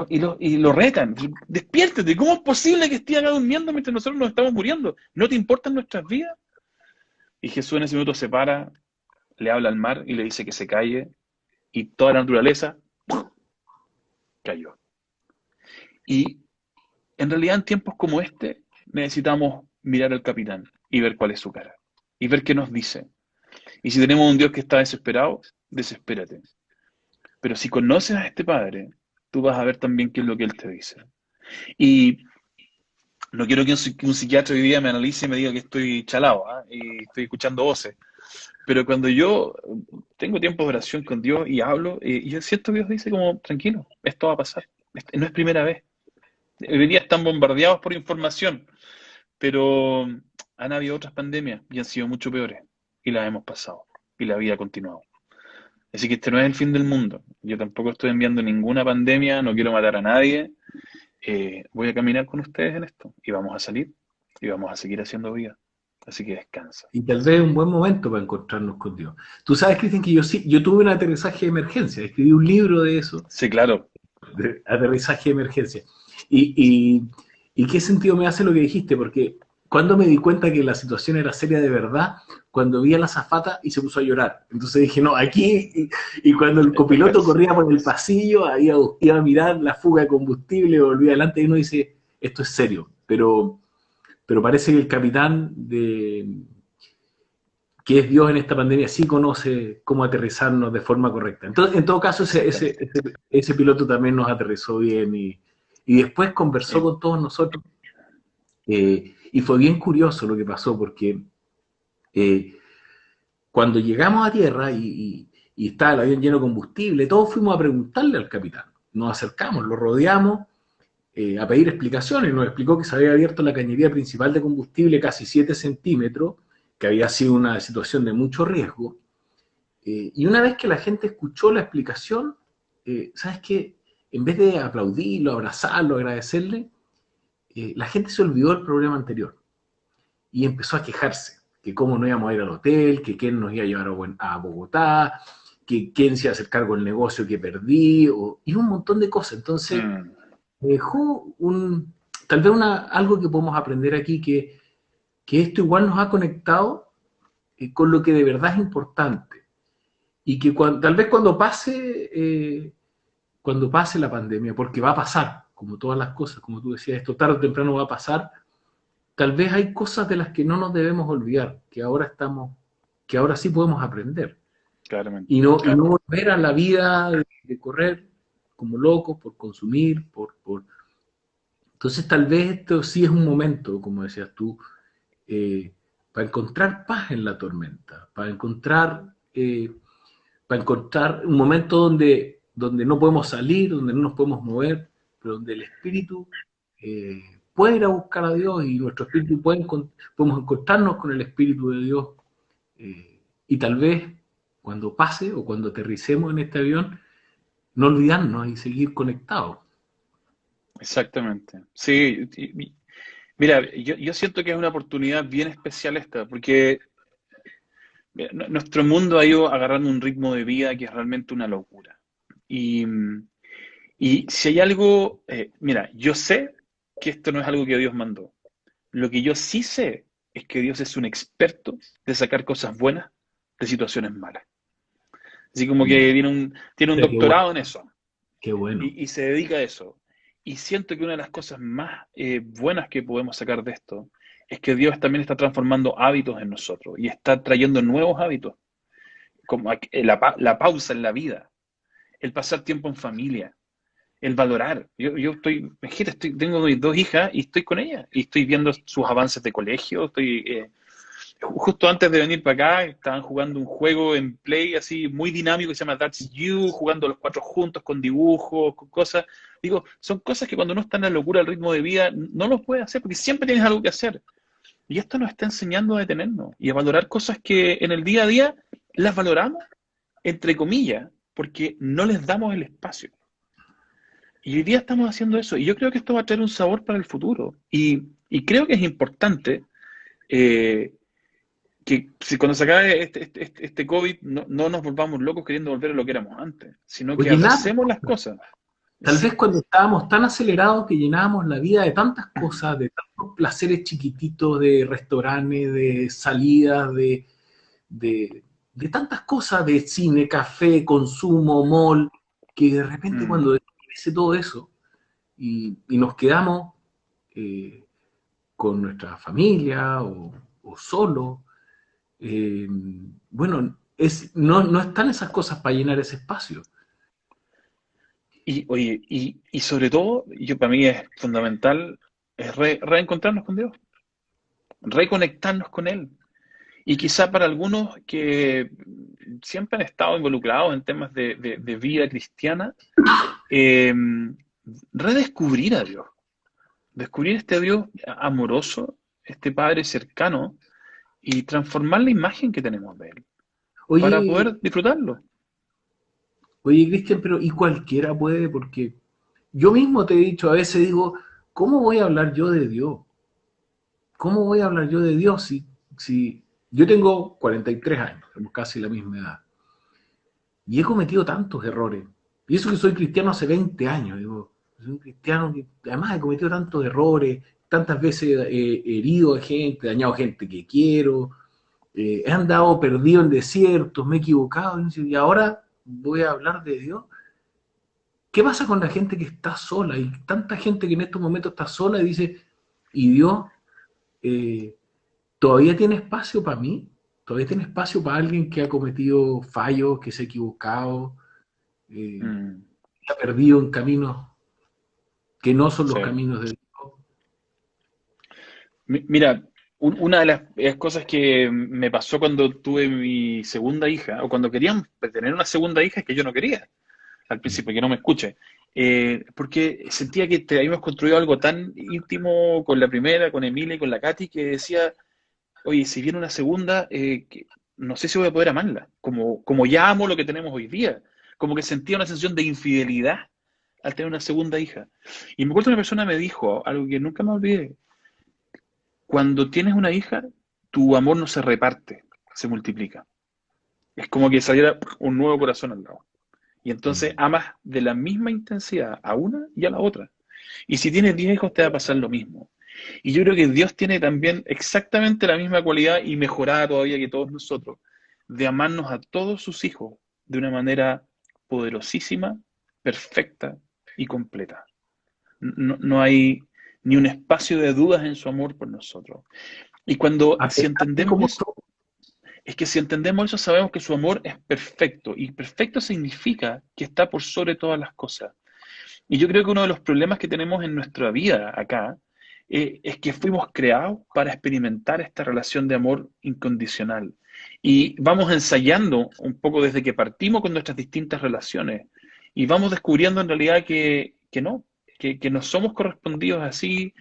[SPEAKER 2] lo retan. Despiértate, ¿cómo es posible que estés acá durmiendo mientras nosotros nos estamos muriendo? ¿No te importan nuestras vidas? Y Jesús en ese minuto se para, le habla al mar y le dice que se calle, y toda la naturaleza cayó. Y en realidad en tiempos como este necesitamos mirar al capitán y ver cuál es su cara, y ver qué nos dice. Y si tenemos un Dios que está desesperado, desespérate. Pero si conoces a este Padre, tú vas a ver también qué es lo que Él te dice. Y no quiero que un psiquiatra hoy día me analice y me diga que estoy chalado, ¿eh? Y estoy escuchando voces. Pero cuando yo tengo tiempo de oración con Dios y hablo, yo siento que Dios dice como, tranquilo, esto va a pasar. No es primera vez. Hoy día están bombardeados por información, pero han habido otras pandemias y han sido mucho peores. Y las hemos pasado. Y la vida ha continuado. Así que este no es el fin del mundo. Yo tampoco estoy enviando ninguna pandemia, no quiero matar a nadie. Voy a caminar con ustedes en esto. Y vamos a salir. Y vamos a seguir haciendo vida. Así que descansa.
[SPEAKER 1] Y tal vez es un buen momento para encontrarnos con Dios. Tú sabes, Cristian, que yo tuve un aterrizaje de emergencia, escribí un libro de eso,
[SPEAKER 2] Sí, claro.
[SPEAKER 1] de aterrizaje de emergencia. Y qué sentido me hace lo que dijiste, porque cuando me di cuenta que la situación era seria de verdad, cuando vi a la azafata y se puso a llorar. Entonces dije, no, aquí, y cuando el copiloto corría por el pasillo, iba a mirar la fuga de combustible, volvía adelante y uno dice, esto es serio. Pero parece que el capitán que es Dios en esta pandemia sí conoce cómo aterrizarnos de forma correcta. Entonces, en todo caso, ese piloto también nos aterrizó bien y después conversó con todos nosotros. Y fue bien curioso lo que pasó porque cuando llegamos a tierra y estaba el avión lleno de combustible, todos fuimos a preguntarle al capitán. Nos acercamos, lo rodeamos a pedir explicaciones. Nos explicó que se había abierto la cañería principal de combustible casi 7 centímetros, que había sido una situación de mucho riesgo. Y una vez que la gente escuchó la explicación, ¿sabes qué? En vez de aplaudirlo, abrazarlo, agradecerle, la gente se olvidó del problema anterior y empezó a quejarse, que cómo no íbamos a ir al hotel, que quién nos iba a llevar a Bogotá, que quién se iba a hacer cargo del negocio que perdí, y un montón de cosas. Entonces, me dejó tal vez algo que podemos aprender aquí, que esto igual nos ha conectado con lo que de verdad es importante. Y que tal vez cuando pase la pandemia, porque va a pasar, como todas las cosas, como tú decías, esto tarde o temprano va a pasar, tal vez hay cosas de las que no nos debemos olvidar, que ahora sí podemos aprender.
[SPEAKER 2] Claramente.
[SPEAKER 1] Y no volver a la vida de correr como locos por consumir, Entonces tal vez esto sí es un momento, como decías tú, para encontrar paz en la tormenta, para encontrar un momento donde no podemos salir, donde no nos podemos mover, pero donde el espíritu puede ir a buscar a Dios y nuestro espíritu podemos encontrarnos con el espíritu de Dios. Y tal vez cuando pase o cuando aterricemos en este avión, no olvidarnos y seguir conectados.
[SPEAKER 2] Exactamente. Sí, mira, yo siento que es una oportunidad bien especial esta, porque mira, nuestro mundo ha ido agarrando un ritmo de vida que es realmente una locura. Y, y si hay algo, mira, yo sé que esto no es algo que Dios mandó. Lo que yo sí sé es que Dios es un experto de sacar cosas buenas de situaciones malas. Así como que tiene un doctorado en eso.
[SPEAKER 1] Qué bueno.
[SPEAKER 2] Y se dedica a eso. Y siento que una de las cosas más buenas que podemos sacar de esto es que Dios también está transformando hábitos en nosotros y está trayendo nuevos hábitos, como la pausa en la vida, el pasar tiempo en familia, el valorar. Yo estoy, imagínate, tengo mis 2 hijas y estoy con ellas y estoy viendo sus avances de colegio, justo antes de venir para acá, estaban jugando un juego en Play así muy dinámico que se llama That's You, jugando los 4 juntos con dibujos, con cosas. Digo, son cosas que cuando uno está en la locura del ritmo de vida, no los puede hacer porque siempre tienes algo que hacer. Y esto nos está enseñando a detenernos y a valorar cosas que en el día a día las valoramos, entre comillas, porque no les damos el espacio. Y hoy día estamos haciendo eso. Y yo creo que esto va a traer un sabor para el futuro. Y creo que es importante eh, que si cuando se acabe este COVID no nos volvamos locos queriendo volver a lo que éramos antes, sino que
[SPEAKER 1] Oye, nada,
[SPEAKER 2] abracemos las cosas.
[SPEAKER 1] tal vez
[SPEAKER 2] Sí.
[SPEAKER 1] cuando estábamos tan acelerados que llenábamos la vida de tantas cosas, de tantos placeres chiquititos, de restaurantes, de salidas, de tantas cosas, de cine, café, consumo, mall, que de repente
[SPEAKER 2] Mm.
[SPEAKER 1] cuando desaparece todo eso y nos quedamos eh, con nuestra familia o solo, eh, bueno, no están esas cosas para llenar ese espacio.
[SPEAKER 2] Y oye, y sobre todo, yo para mí es fundamental, es reencontrarnos con Dios, reconectarnos con Él. Y quizá para algunos que siempre han estado involucrados en temas de vida cristiana, eh, redescubrir a Dios, descubrir este Dios amoroso, este Padre cercano, y transformar la imagen que tenemos de Él, para
[SPEAKER 1] Oye,
[SPEAKER 2] poder disfrutarlo.
[SPEAKER 1] oye, Cristian, pero ¿y cualquiera puede? Porque yo mismo te he dicho, a veces digo, ¿cómo voy a hablar yo de Dios? ¿Cómo voy a hablar yo de Dios si yo tengo 43 años, tenemos casi la misma edad, y he cometido tantos errores? Y eso que soy cristiano hace 20 años, digo, soy un cristiano que además he cometido tantos errores, tantas veces he herido a gente, dañado gente que quiero, he andado perdido en desiertos, me he equivocado, y ahora voy a hablar de Dios. ¿Qué pasa con la gente que está sola? Y tanta gente que en estos momentos está sola y dice, ¿y Dios eh, todavía tiene espacio para mí? ¿Todavía tiene espacio para alguien que ha cometido fallos, que se ha equivocado,
[SPEAKER 2] Mm,
[SPEAKER 1] que ha perdido en caminos que no son los
[SPEAKER 2] sí.
[SPEAKER 1] caminos de Dios?
[SPEAKER 2] Mira, una de las cosas que me pasó cuando tuve mi segunda hija, o cuando querían tener una segunda hija, es que yo no quería, al principio, que no me escuche. Porque sentía que habíamos construido algo tan íntimo con la primera, con Emilia y con la Katy, que decía, oye, si viene una segunda, no sé si voy a poder amarla, como ya amo lo que tenemos hoy día. Como que sentía una sensación de infidelidad al tener una segunda hija. Y me acuerdo que una persona me dijo algo que nunca me olvidé. Cuando tienes una hija, tu amor no se reparte, se multiplica. Es como que saliera un nuevo corazón al lado. Y entonces
[SPEAKER 1] Mm.
[SPEAKER 2] amas de la misma intensidad a una y a la otra. Y si tienes 10 hijos, te va a pasar lo mismo. Y yo creo que Dios tiene también exactamente la misma cualidad y mejorada todavía que todos nosotros, de amarnos a todos sus hijos de una manera poderosísima, perfecta y completa. No hay ni un espacio de dudas en su amor por nosotros. Y
[SPEAKER 1] A
[SPEAKER 2] si
[SPEAKER 1] pesar de
[SPEAKER 2] entendemos
[SPEAKER 1] cómo
[SPEAKER 2] eso,
[SPEAKER 1] somos.
[SPEAKER 2] es que si entendemos eso, sabemos que su amor es perfecto. Y perfecto significa que está por sobre todas las cosas. Y yo creo que uno de los problemas que tenemos en nuestra vida acá es que fuimos creados para experimentar esta relación de amor incondicional. Y vamos ensayando un poco desde que partimos con nuestras distintas relaciones. Y vamos descubriendo en realidad que no, que no somos correspondidos así,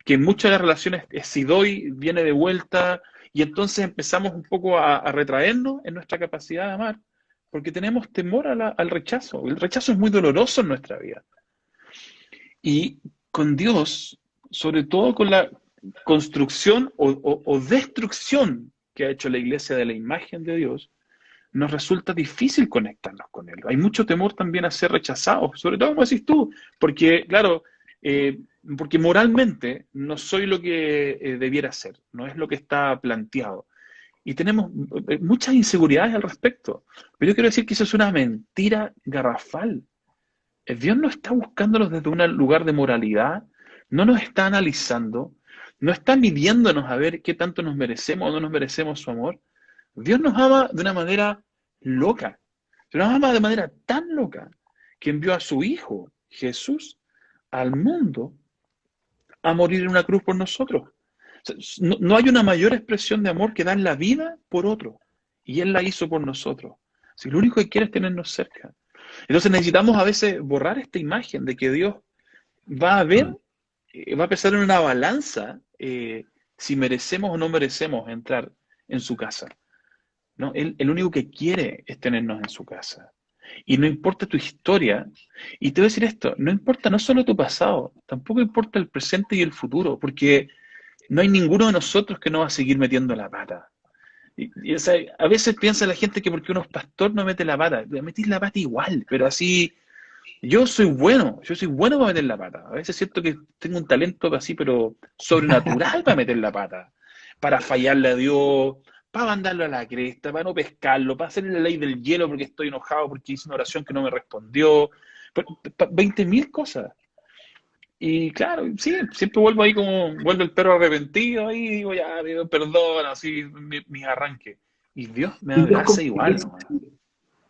[SPEAKER 2] que en muchas de las relaciones si doy, viene de vuelta. Y entonces empezamos un poco a retraernos en nuestra capacidad de amar, porque tenemos temor al rechazo. El rechazo es muy doloroso en nuestra vida. Y con Dios, sobre todo con la construcción o destrucción que ha hecho la iglesia de la imagen de Dios, nos resulta difícil conectarnos con Él. Hay mucho temor también a ser rechazados, sobre todo como decís tú, porque, claro, eh, porque moralmente no soy lo que debiera ser, no es lo que está planteado. Y tenemos muchas inseguridades al respecto. Pero yo quiero decir que eso es una mentira garrafal. Dios no está buscándonos desde un lugar de moralidad, no nos está analizando, no está midiéndonos a ver qué tanto nos merecemos o no nos merecemos su amor. Dios nos ama de una manera loca, nos ama de manera tan loca que envió a su Hijo, Jesús, al mundo a morir en una cruz por nosotros. O sea, no hay una mayor expresión de amor que dar la vida por otro. Y Él la hizo por nosotros. Si lo único que quiere es tenernos cerca. Entonces necesitamos a veces borrar esta imagen de que Dios va a ver,
[SPEAKER 1] Mm.
[SPEAKER 2] va a pesar en una balanza si merecemos o no merecemos entrar en su casa. ¿No? Él único que quiere es tenernos en su casa. Y no importa tu historia. Y te voy a decir esto, no importa no solo tu pasado, tampoco importa el presente y el futuro, porque no hay ninguno de nosotros que no va a seguir metiendo la pata. O sea, a veces piensa la gente que porque uno es pastor no mete la pata. Metís la pata igual, pero así. Yo soy bueno para meter la pata. A veces siento que tengo un talento así, pero sobrenatural para meter la pata. Para fallarle a Dios, para mandarlo a la cresta, para no pescarlo, para hacerle la ley del hielo porque estoy enojado, porque hice una oración que no me respondió. 20.000 cosas. Y claro, sí, siempre vuelvo ahí como, vuelve el perro arrepentido ahí, digo, ya, Dios, perdón, así mis arranques. Y Dios me
[SPEAKER 1] Y Dios como
[SPEAKER 2] abraza
[SPEAKER 1] que
[SPEAKER 2] igual, nomás.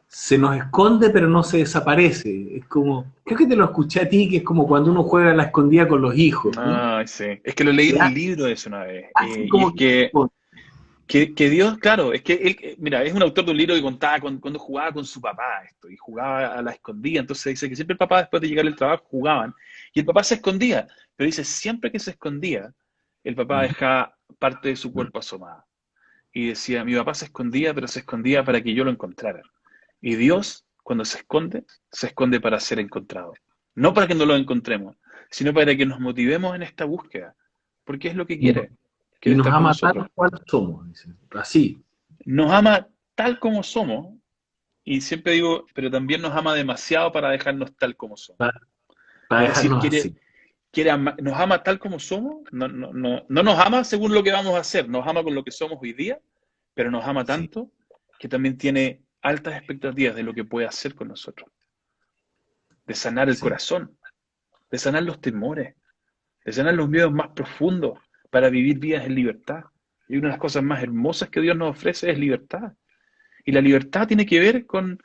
[SPEAKER 1] se nos esconde, pero no se desaparece. Es como, creo que te lo escuché a ti, que es como cuando uno juega a la escondida con los hijos, ¿no?
[SPEAKER 2] Ay, sí. Es que lo leí en
[SPEAKER 1] Ya,
[SPEAKER 2] un libro de eso una vez.
[SPEAKER 1] así
[SPEAKER 2] Y
[SPEAKER 1] como
[SPEAKER 2] es
[SPEAKER 1] que
[SPEAKER 2] que Dios, claro, es que él, mira, es un autor de un libro que contaba cuando jugaba con su papá esto, y jugaba a la escondida. Entonces dice que siempre el papá, después de llegar al trabajo, jugaban, y el papá se escondía. Pero dice, siempre que se escondía, el papá dejaba parte de su cuerpo asomada. Y decía, mi papá se escondía, pero se escondía para que yo lo encontrara. Y Dios, cuando se esconde para ser encontrado. No para que no lo encontremos, sino para que nos motivemos en esta búsqueda. Porque es lo que
[SPEAKER 1] y nos,
[SPEAKER 2] quiere.
[SPEAKER 1] y
[SPEAKER 2] Quiere
[SPEAKER 1] nos
[SPEAKER 2] estar con
[SPEAKER 1] ama tal
[SPEAKER 2] nosotros.
[SPEAKER 1] cual somos, dice. Así,
[SPEAKER 2] Nos ama tal como somos, y siempre digo, pero también nos ama demasiado para dejarnos tal como somos.
[SPEAKER 1] para, para
[SPEAKER 2] Es decir,
[SPEAKER 1] dejarnos así.
[SPEAKER 2] nos ama tal como somos, no nos ama según lo que vamos a hacer, nos ama con lo que somos hoy día, pero nos ama
[SPEAKER 1] Sí,
[SPEAKER 2] tanto que también tiene altas expectativas de lo que puede hacer con nosotros, de sanar el
[SPEAKER 1] sí.
[SPEAKER 2] corazón, de sanar los temores, de sanar los miedos más profundos para vivir vidas en libertad. Y una de las cosas más hermosas que Dios nos ofrece es libertad. Y la libertad tiene que ver con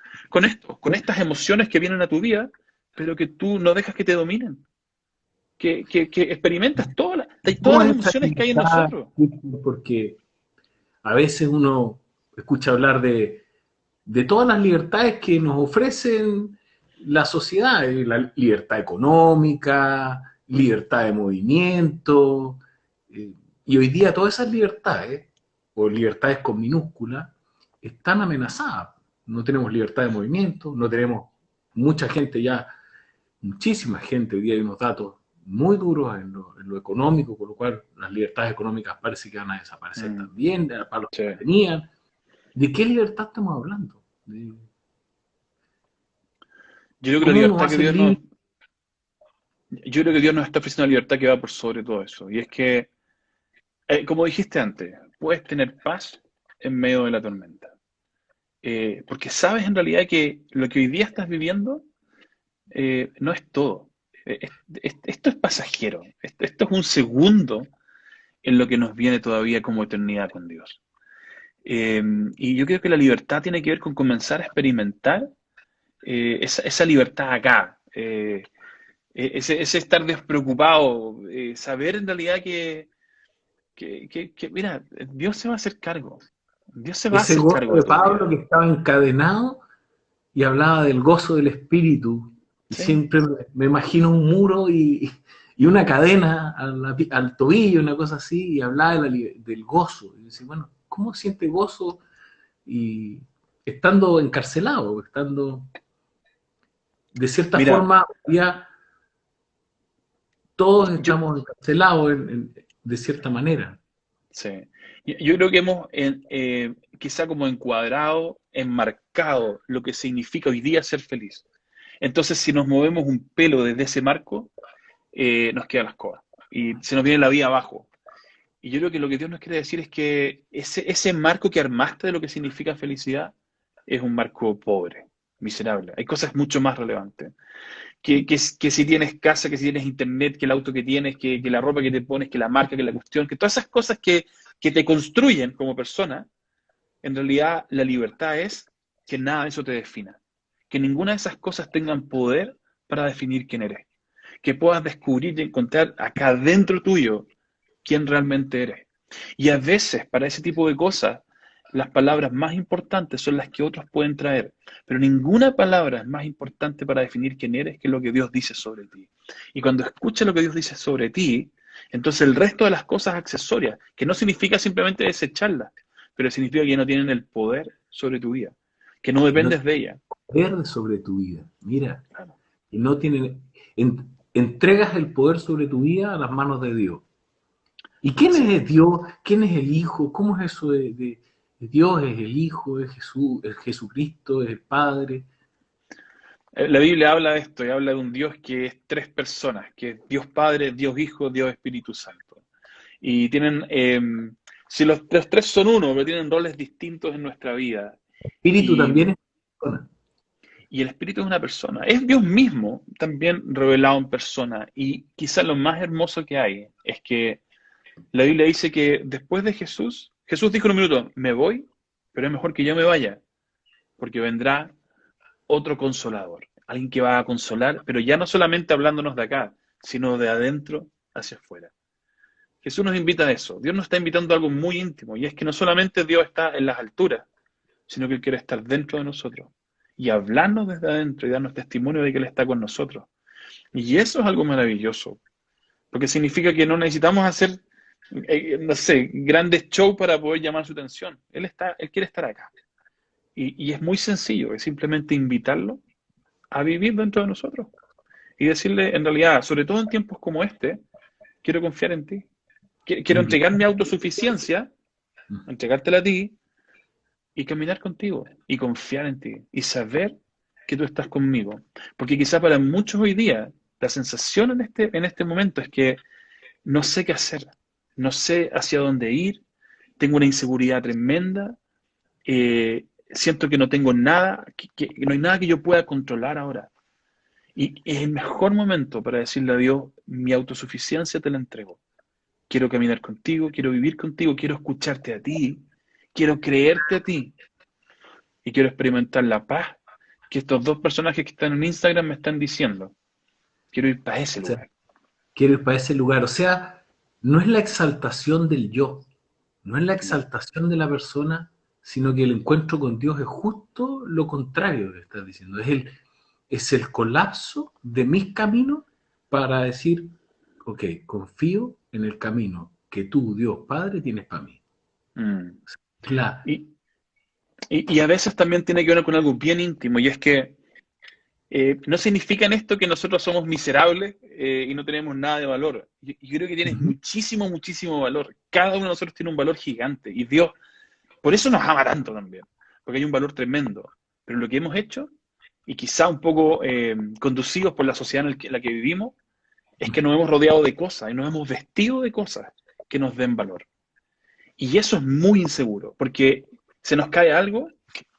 [SPEAKER 2] esto, con estas emociones que vienen a tu vida, pero que tú no dejas que te dominen, que experimentas todas
[SPEAKER 1] ¿Cómo
[SPEAKER 2] las
[SPEAKER 1] es esa
[SPEAKER 2] emociones que hay en
[SPEAKER 1] libertad?
[SPEAKER 2] nosotros.
[SPEAKER 1] Porque a veces uno escucha hablar de todas las libertades que nos ofrecen la sociedad, la libertad económica, libertad de movimiento, eh, y hoy día todas esas libertades, o libertades con minúscula, están amenazadas. No tenemos libertad de movimiento, no tenemos mucha gente ya, muchísima gente, hoy día hay unos datos muy duros en lo económico, con lo cual las libertades económicas parece que van a desaparecer
[SPEAKER 2] Mm,
[SPEAKER 1] también, para los
[SPEAKER 2] sí.
[SPEAKER 1] que tenían. ¿De qué libertad estamos hablando?
[SPEAKER 2] Yo creo que la
[SPEAKER 1] ¿Cómo nos
[SPEAKER 2] libertad que
[SPEAKER 1] hace libre?
[SPEAKER 2] Yo creo que Dios nos está ofreciendo una libertad que va por sobre todo eso. Y es que, como dijiste antes, puedes tener paz en medio de la tormenta. Porque sabes en realidad que lo que hoy día estás viviendo no es todo. Esto es pasajero. Esto es un segundo en lo que nos viene todavía como eternidad con Dios. Eh, y yo creo que la libertad tiene que ver con comenzar a experimentar esa libertad acá. Ese estar despreocupado, saber en realidad que, mira, Dios se va a hacer cargo. Dios se va a
[SPEAKER 1] Ese
[SPEAKER 2] hacer
[SPEAKER 1] gozo
[SPEAKER 2] cargo de
[SPEAKER 1] de
[SPEAKER 2] tu
[SPEAKER 1] Pablo
[SPEAKER 2] vida.
[SPEAKER 1] que estaba encadenado y hablaba del gozo del espíritu. Y
[SPEAKER 2] ¿Sí?
[SPEAKER 1] siempre me imagino un muro y una cadena al tobillo, una cosa así, y hablaba del gozo. Y decía, bueno, ¿cómo siente gozo y estando encarcelado, estando de cierta
[SPEAKER 2] Mira,
[SPEAKER 1] forma, ya todos
[SPEAKER 2] yo,
[SPEAKER 1] estamos encarcelados de cierta manera.
[SPEAKER 2] sí. Yo creo que hemos quizá como encuadrado, enmarcado lo que significa hoy día ser feliz. Entonces, si nos movemos un pelo desde ese marco, nos queda la escoba. Y se nos viene la vida abajo. Y yo creo que lo que Dios nos quiere decir es que ese marco que armaste de lo que significa felicidad es un marco pobre, miserable. Hay cosas mucho más relevantes. Que si tienes casa, que si tienes internet, que el auto que tienes, que la ropa que te pones, que la marca, que la cuestión, que todas esas cosas que te construyen como persona, en realidad la libertad es que nada de eso te defina. Que ninguna de esas cosas tengan poder para definir quién eres. Que puedas descubrir y encontrar acá dentro tuyo quién realmente eres. Y a veces, para ese tipo de cosas, las palabras más importantes son las que otros pueden traer, pero ninguna palabra es más importante para definir quién eres que lo que Dios dice sobre ti. Y cuando escuchas lo que Dios dice sobre ti, entonces el resto de las cosas accesorias, que no significa simplemente desecharlas, pero significa que no tienen el poder sobre tu vida, que no
[SPEAKER 1] Que no,
[SPEAKER 2] dependes de ella.
[SPEAKER 1] poder sobre tu vida. Mira,
[SPEAKER 2] Claro.
[SPEAKER 1] y no tienen, entregas el poder sobre tu vida a las manos de Dios. ¿Y quién
[SPEAKER 2] Sí.
[SPEAKER 1] es Dios? ¿Quién es el Hijo? ¿Cómo es eso de Dios? ¿Es el Hijo? ¿Es Jesús? ¿Es Jesucristo? ¿Es el Padre?
[SPEAKER 2] La Biblia habla de esto y habla de un Dios que es tres personas, que es Dios Padre, Dios Hijo, Dios Espíritu Santo. Y tienen, si los tres son uno, pero tienen roles distintos en nuestra vida.
[SPEAKER 1] Espíritu
[SPEAKER 2] Y,
[SPEAKER 1] también es persona.
[SPEAKER 2] y el Espíritu es una persona. Es Dios mismo también revelado en persona. Y quizás lo más hermoso que hay es que la Biblia dice que después de Jesús, Jesús dijo en un minuto, me voy, pero es mejor que yo me vaya, porque vendrá otro consolador, alguien que va a consolar, pero ya no solamente hablándonos de acá, sino de adentro hacia afuera. Jesús nos invita a eso. Dios nos está invitando a algo muy íntimo, y es que no solamente Dios está en las alturas, sino que Él quiere estar dentro de nosotros y hablarnos desde adentro y darnos testimonio de que Él está con nosotros. Y eso es algo maravilloso, porque significa que no necesitamos hacer, no sé, grandes shows para poder llamar su atención. Él quiere estar acá. Y es muy sencillo, es simplemente invitarlo a vivir dentro de nosotros y decirle, en realidad, sobre todo en tiempos como este, quiero confiar en ti. Quiero entregar mi
[SPEAKER 1] Invitar.
[SPEAKER 2] autosuficiencia, entregártela a ti y caminar contigo y confiar en ti y saber que tú estás conmigo. Porque quizá para muchos hoy día la sensación en este momento es que no sé qué hacer, no sé hacia dónde ir, tengo una inseguridad tremenda, siento que no tengo nada, que no hay nada que yo pueda controlar ahora. Y es el mejor momento para decirle a Dios, mi autosuficiencia te la entrego. Quiero caminar contigo, quiero vivir contigo, quiero escucharte a ti, quiero creerte a ti y quiero experimentar la paz que estos dos personajes que están en Instagram me están diciendo. Quiero ir para ese
[SPEAKER 1] O sea,
[SPEAKER 2] lugar.
[SPEAKER 1] quiero ir para ese lugar. O sea, no es la exaltación del yo, no es la
[SPEAKER 2] No.
[SPEAKER 1] exaltación de la persona, sino que el encuentro con Dios es justo lo contrario que estás diciendo. Es el colapso de mis caminos para decir, ok, confío en el camino que tú, Dios Padre, tienes para mí.
[SPEAKER 2] Mm.
[SPEAKER 1] Es la,
[SPEAKER 2] Y, y a veces también tiene que ver con algo bien íntimo y es que no significa en esto que nosotros somos miserables y no tenemos nada de valor. Yo creo que tienes
[SPEAKER 1] Ujú.
[SPEAKER 2] muchísimo, muchísimo valor. Cada uno de nosotros tiene un valor gigante y Dios, por eso nos ama tanto también, porque hay un valor tremendo. Pero lo que hemos hecho, y quizá un poco conducidos por la sociedad en la que vivimos, es que nos hemos rodeado de cosas y nos hemos vestido de cosas que nos den valor. Y eso es muy inseguro, porque se nos cae algo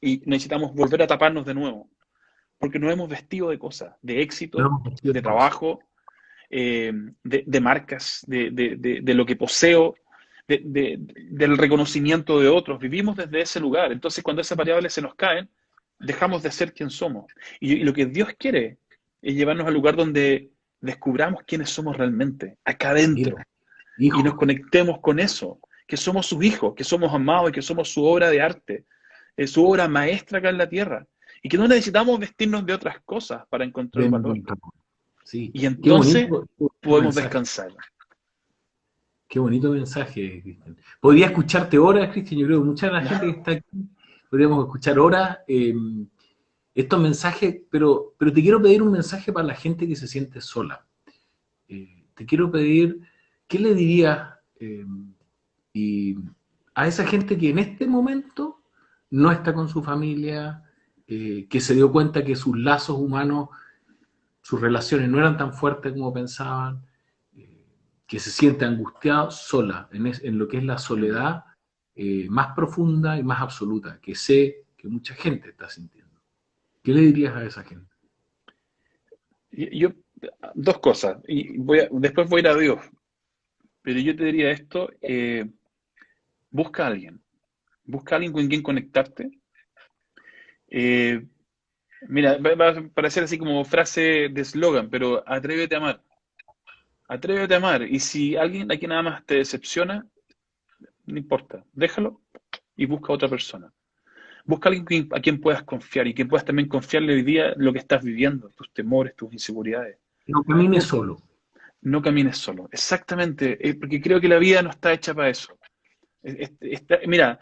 [SPEAKER 2] y necesitamos volver a taparnos de nuevo porque nos hemos vestido de cosas, de
[SPEAKER 1] Nos
[SPEAKER 2] éxito,
[SPEAKER 1] hemos vestido
[SPEAKER 2] de
[SPEAKER 1] de cosas.
[SPEAKER 2] trabajo, de marcas, de lo que poseo, del reconocimiento de otros. Vivimos desde ese lugar. Entonces, cuando esas variables se nos caen, dejamos de ser quien somos. Y lo que Dios quiere es llevarnos al lugar donde descubramos quiénes somos realmente, acá
[SPEAKER 1] Mira,
[SPEAKER 2] adentro, y nos
[SPEAKER 1] hijo,
[SPEAKER 2] conectemos con eso, que somos sus hijos, que somos amados y que somos su obra de arte, su obra maestra acá en la tierra. Y que no necesitamos vestirnos de otras cosas para encontrar
[SPEAKER 1] ven,
[SPEAKER 2] valor.
[SPEAKER 1] sí,
[SPEAKER 2] Y entonces
[SPEAKER 1] qué bonito
[SPEAKER 2] podemos
[SPEAKER 1] mensaje.
[SPEAKER 2] descansar.
[SPEAKER 1] Qué bonito mensaje, Cristian. Podría escucharte horas, Cristian. Yo creo que mucha de la gente que está aquí podríamos escuchar horas estos mensajes, pero te quiero pedir un mensaje para la gente que se siente sola. Te quiero pedir, ¿qué le dirías y a esa gente que en este momento no está con su familia, que se dio cuenta que sus lazos humanos, sus relaciones no eran tan fuertes como pensaban, que se siente angustiado sola, en lo que es la
[SPEAKER 2] Mm.
[SPEAKER 1] soledad más profunda y más absoluta, que sé que mucha gente está sintiendo? ¿Qué le dirías a esa gente?
[SPEAKER 2] Yo, dos cosas, y después voy a ir a Dios, pero yo te diría esto, busca a alguien, busca a alguien con quien conectarte. Eh, mira, va a parecer así como frase de eslogan, pero atrévete a amar, y si alguien aquí nada más te decepciona, no importa, déjalo y busca a otra persona. Busca a alguien a quien puedas confiar y que puedas también confiarle hoy día lo que estás viviendo, tus temores, tus inseguridades.
[SPEAKER 1] No camine
[SPEAKER 2] Bu-
[SPEAKER 1] solo.
[SPEAKER 2] no camines solo, exactamente, porque creo que la vida no está hecha para eso. Mira,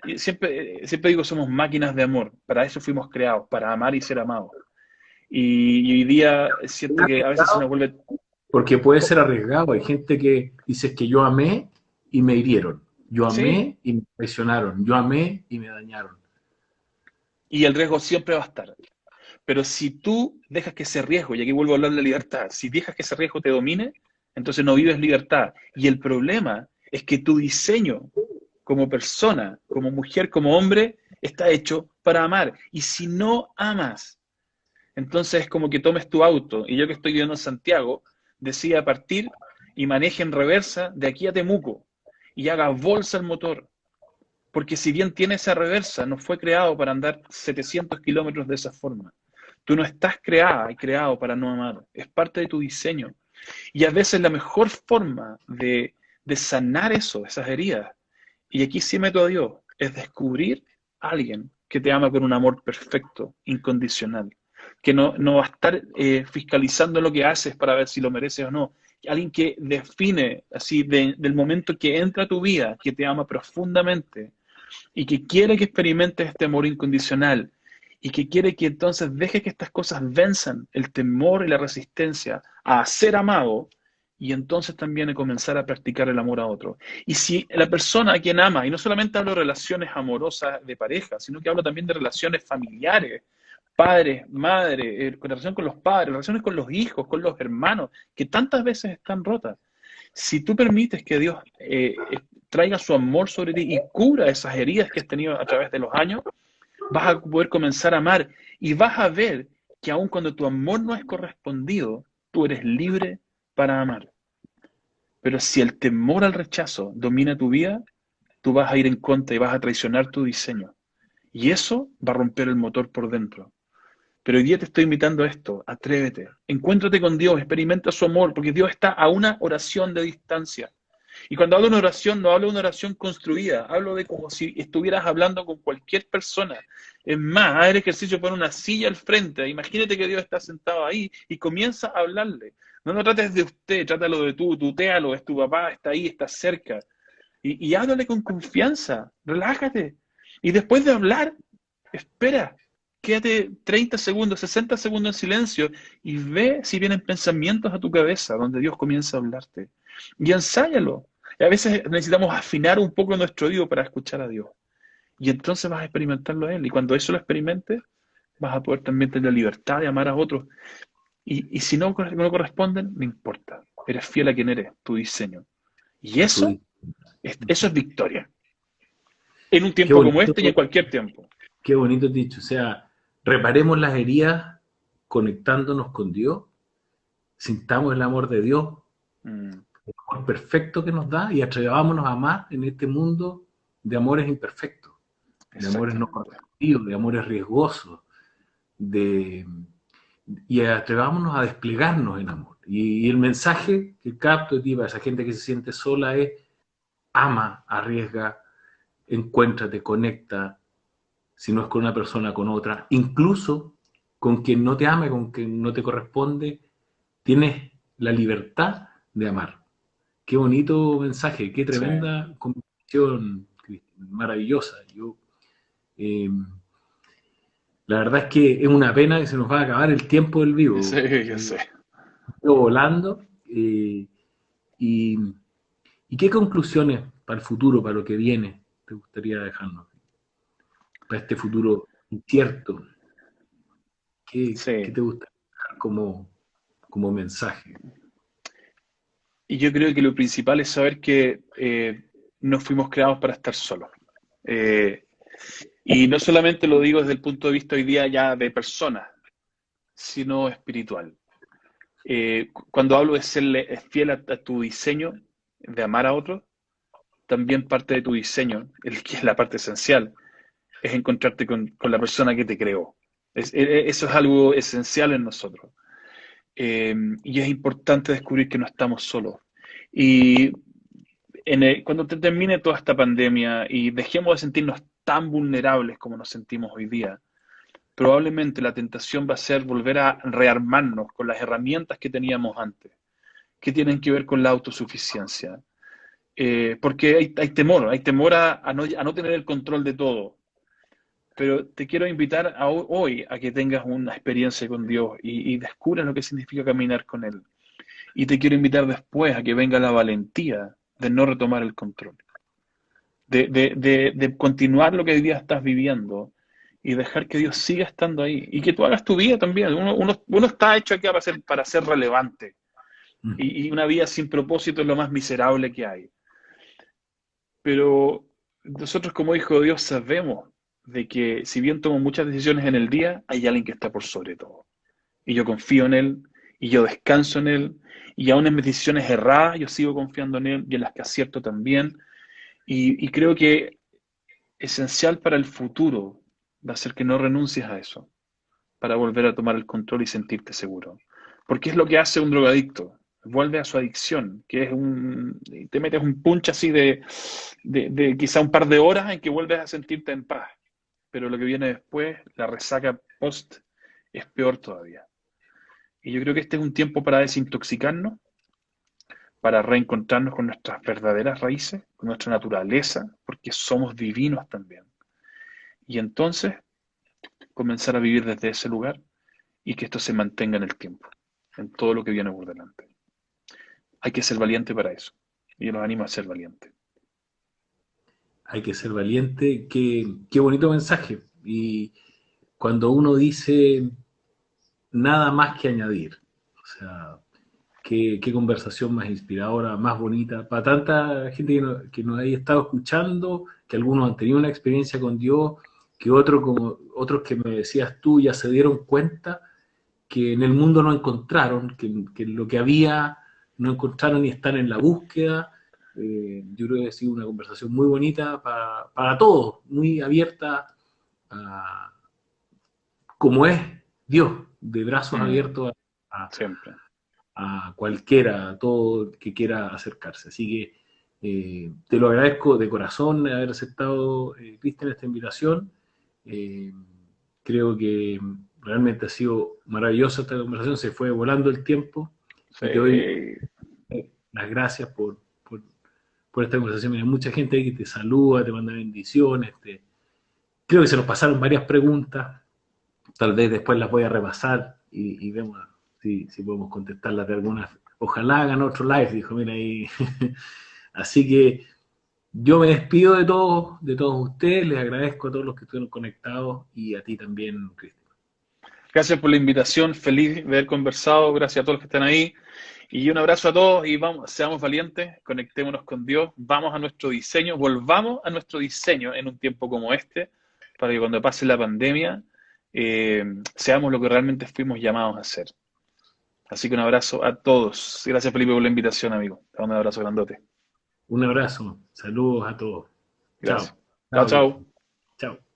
[SPEAKER 2] Y siempre digo, somos máquinas de amor. Para eso fuimos creados, para amar y ser amados. Y hoy día siento que a veces se nos vuelve...
[SPEAKER 1] Porque puede ser arriesgado. Hay gente que dice que yo amé y me hirieron. Yo
[SPEAKER 2] Sí,
[SPEAKER 1] amé y me traicionaron. Yo amé y me dañaron.
[SPEAKER 2] y el riesgo siempre va a estar. Pero si tú dejas que ese riesgo, y aquí vuelvo a hablar de libertad, si dejas que ese riesgo te domine, entonces no vives libertad. Y el problema es que tu diseño como persona, como mujer, como hombre, está hecho para amar. Y si no amas, entonces es como que tomes tu auto, y yo que estoy viviendo en Santiago, decida partir y maneje en reversa de aquí a Temuco, y haga bolsa el motor. Porque si bien tiene esa reversa, no fue creado para andar 700 kilómetros de esa forma. Tú no estás creada y creado para no amar. Es parte de tu diseño. Y a veces la mejor forma de sanar eso, esas heridas, y aquí sí meto a Dios, es descubrir a alguien que te ama con un amor perfecto, incondicional, que no va a estar fiscalizando lo que haces para ver si lo mereces o no. Alguien que define así del momento que entra a tu vida, que te ama profundamente y que quiere que experimentes este amor incondicional y que quiere que entonces dejes que estas cosas venzan el temor y la resistencia a ser amado y entonces también a comenzar a practicar el amor a otro. Y si la persona a quien ama, y no solamente hablo de relaciones amorosas de pareja, sino que hablo también de relaciones familiares, padres, madre, con relación con los padres, relaciones con los hijos, con los hermanos, que tantas veces están rotas. Si tú permites que Dios traiga su amor sobre ti y cura esas heridas que has tenido a través de los años, vas a poder comenzar a amar y vas a ver que aun cuando tu amor no es correspondido, tú eres libre para amar. Pero si el temor al rechazo domina tu vida, tú vas a ir en contra y vas a traicionar tu diseño. Y eso va a romper el motor por dentro. Pero hoy día te estoy invitando a esto, atrévete, encuéntrate con Dios, experimenta su amor, porque Dios está a una oración de distancia. Y cuando hablo de una oración, no hablo de una oración construida, hablo de como si estuvieras hablando con cualquier persona. Es más, haz el ejercicio, pon una silla al frente, imagínate que Dios está sentado ahí y comienza a hablarle. No lo trates de usted, trátalo de tú, tutéalo, es tu papá, está ahí, está cerca. Y háblale con confianza, relájate. Y después de hablar, espera, quédate 30 segundos, 60 segundos en silencio y ve si vienen pensamientos a tu cabeza donde Dios comienza a hablarte. Y ensáyalo. Y a veces necesitamos afinar un poco nuestro oído para escuchar a Dios. Y entonces vas a experimentarlo a Él. Y cuando eso lo experimentes, vas a poder también tener la libertad de amar a otros. Y si no corresponden, no importa. Eres fiel a quien eres, tu diseño. Y
[SPEAKER 1] A tu...
[SPEAKER 2] eso es victoria. En un
[SPEAKER 1] Qué
[SPEAKER 2] tiempo como
[SPEAKER 1] bonito,
[SPEAKER 2] este y en cualquier tiempo.
[SPEAKER 1] qué bonito dicho. O sea, reparemos las heridas conectándonos con Dios, sintamos el amor de Dios,
[SPEAKER 2] Mm,
[SPEAKER 1] el amor perfecto que nos da y atrevámonos a amar en este mundo de amores imperfectos, de amores no
[SPEAKER 2] exactamente.
[SPEAKER 1] correspondidos, de amores riesgosos, de, y atrevámonos a desplegarnos en amor. Y el mensaje que capto de ti para esa gente que se siente sola es: ama, arriesga, encuéntrate, conecta, si no es con una persona, con otra, incluso con quien no te ame, con quien no te corresponde, tienes la libertad de amar. Qué bonito mensaje, qué
[SPEAKER 2] Sí,
[SPEAKER 1] tremenda conversación, maravillosa. Eh, la verdad es que es una pena que se nos va a acabar el tiempo del vivo.
[SPEAKER 2] sí, yo sé.
[SPEAKER 1] Volando. Y, ¿Y qué conclusiones para el futuro, para lo que viene, te gustaría dejarnos? Para este futuro incierto, ¿qué
[SPEAKER 2] Sí.
[SPEAKER 1] te gusta dejar como mensaje?
[SPEAKER 2] Y yo creo que lo principal es saber que no fuimos creados para estar solos. Eh, y no solamente lo digo desde el punto de vista hoy día ya de persona, sino espiritual. Cuando hablo de serle fiel a tu diseño, de amar a otros, también parte de tu diseño, el que es la parte esencial, es encontrarte con la persona que te creó. Eso es algo esencial en nosotros. Y es importante descubrir que no estamos solos. Y cuando termine toda esta pandemia y dejemos de sentirnos tan vulnerables como nos sentimos hoy día, probablemente la tentación va a ser volver a rearmarnos con las herramientas que teníamos antes, que tienen que ver con la autosuficiencia, porque hay temor a no tener el control de todo. Pero te quiero invitar hoy a que tengas una experiencia con Dios y descubras lo que significa caminar con Él. Y te quiero invitar después a que venga la valentía de no retomar el control, de continuar lo que hoy día estás viviendo y dejar que Dios siga estando ahí y que tú hagas tu vida también. Uno está hecho aquí para ser relevante
[SPEAKER 1] Mm.
[SPEAKER 2] y una vida sin propósito es lo más miserable que hay. Pero nosotros como hijos de Dios sabemos de que si bien tomo muchas decisiones en el día, hay alguien que está por sobre todo. Y yo confío en Él, y yo descanso en Él, y aún en mis decisiones erradas, yo sigo confiando en Él, y en las que acierto también. Y creo que esencial para el futuro va a ser que no renuncies a eso, para volver a tomar el control y sentirte seguro. Porque es lo que hace un drogadicto. Vuelve a su adicción, que es te metes un punch así de quizá un par de horas en que vuelves a sentirte en paz. Pero lo que viene después, la resaca post, es peor todavía. Y yo creo que este es un tiempo para desintoxicarnos, para reencontrarnos con nuestras verdaderas raíces, con nuestra naturaleza, porque somos divinos también. Y entonces comenzar a vivir desde ese lugar y que esto se mantenga en el tiempo, en todo lo que viene por delante. Hay que ser valiente para eso. Y yo los animo a ser valientes.
[SPEAKER 1] Hay que ser valiente. Qué bonito mensaje. Y cuando uno dice nada más que añadir, o sea, qué conversación más inspiradora, más bonita, para tanta gente que nos haya estado escuchando, que algunos han tenido una experiencia con Dios, que otros que me decías tú ya se dieron cuenta que en el mundo no encontraron, que lo que había no encontraron y están en la búsqueda. Yo creo que ha sido una conversación muy bonita para todos, muy abierta a como es Dios, de brazos
[SPEAKER 2] Mm,
[SPEAKER 1] abiertos a,
[SPEAKER 2] siempre.
[SPEAKER 1] a cualquiera, a todo que quiera acercarse. Así que te lo agradezco de corazón haber aceptado, Cristian, esta invitación. Eh, Creo que realmente ha sido maravillosa esta conversación, se fue volando el tiempo y te doy
[SPEAKER 2] Sí.
[SPEAKER 1] las gracias por esta conversación. Hay mucha gente ahí que te saluda, te manda bendiciones. Creo que se nos pasaron varias preguntas, tal vez después las voy a repasar y vemos si podemos contestarlas de algunas. Ojalá hagan otro live, dijo, mira ahí. Así que yo me despido de todos ustedes, les agradezco a todos los que estuvieron conectados y a ti también, Cristian.
[SPEAKER 2] Gracias por la invitación, feliz de haber conversado, gracias a todos los que están ahí. Y un abrazo a todos y vamos, seamos valientes, conectémonos con Dios, vamos a nuestro diseño, volvamos a nuestro diseño en un tiempo como este, para que cuando pase la pandemia seamos lo que realmente fuimos llamados a ser. Así que un abrazo a todos. Gracias Felipe por la invitación, amigo. Te mando un abrazo grandote.
[SPEAKER 1] Un abrazo, saludos a todos. Chao.
[SPEAKER 2] Gracias. Chao,
[SPEAKER 1] Chao,
[SPEAKER 2] chao.
[SPEAKER 1] Cristian. Chao.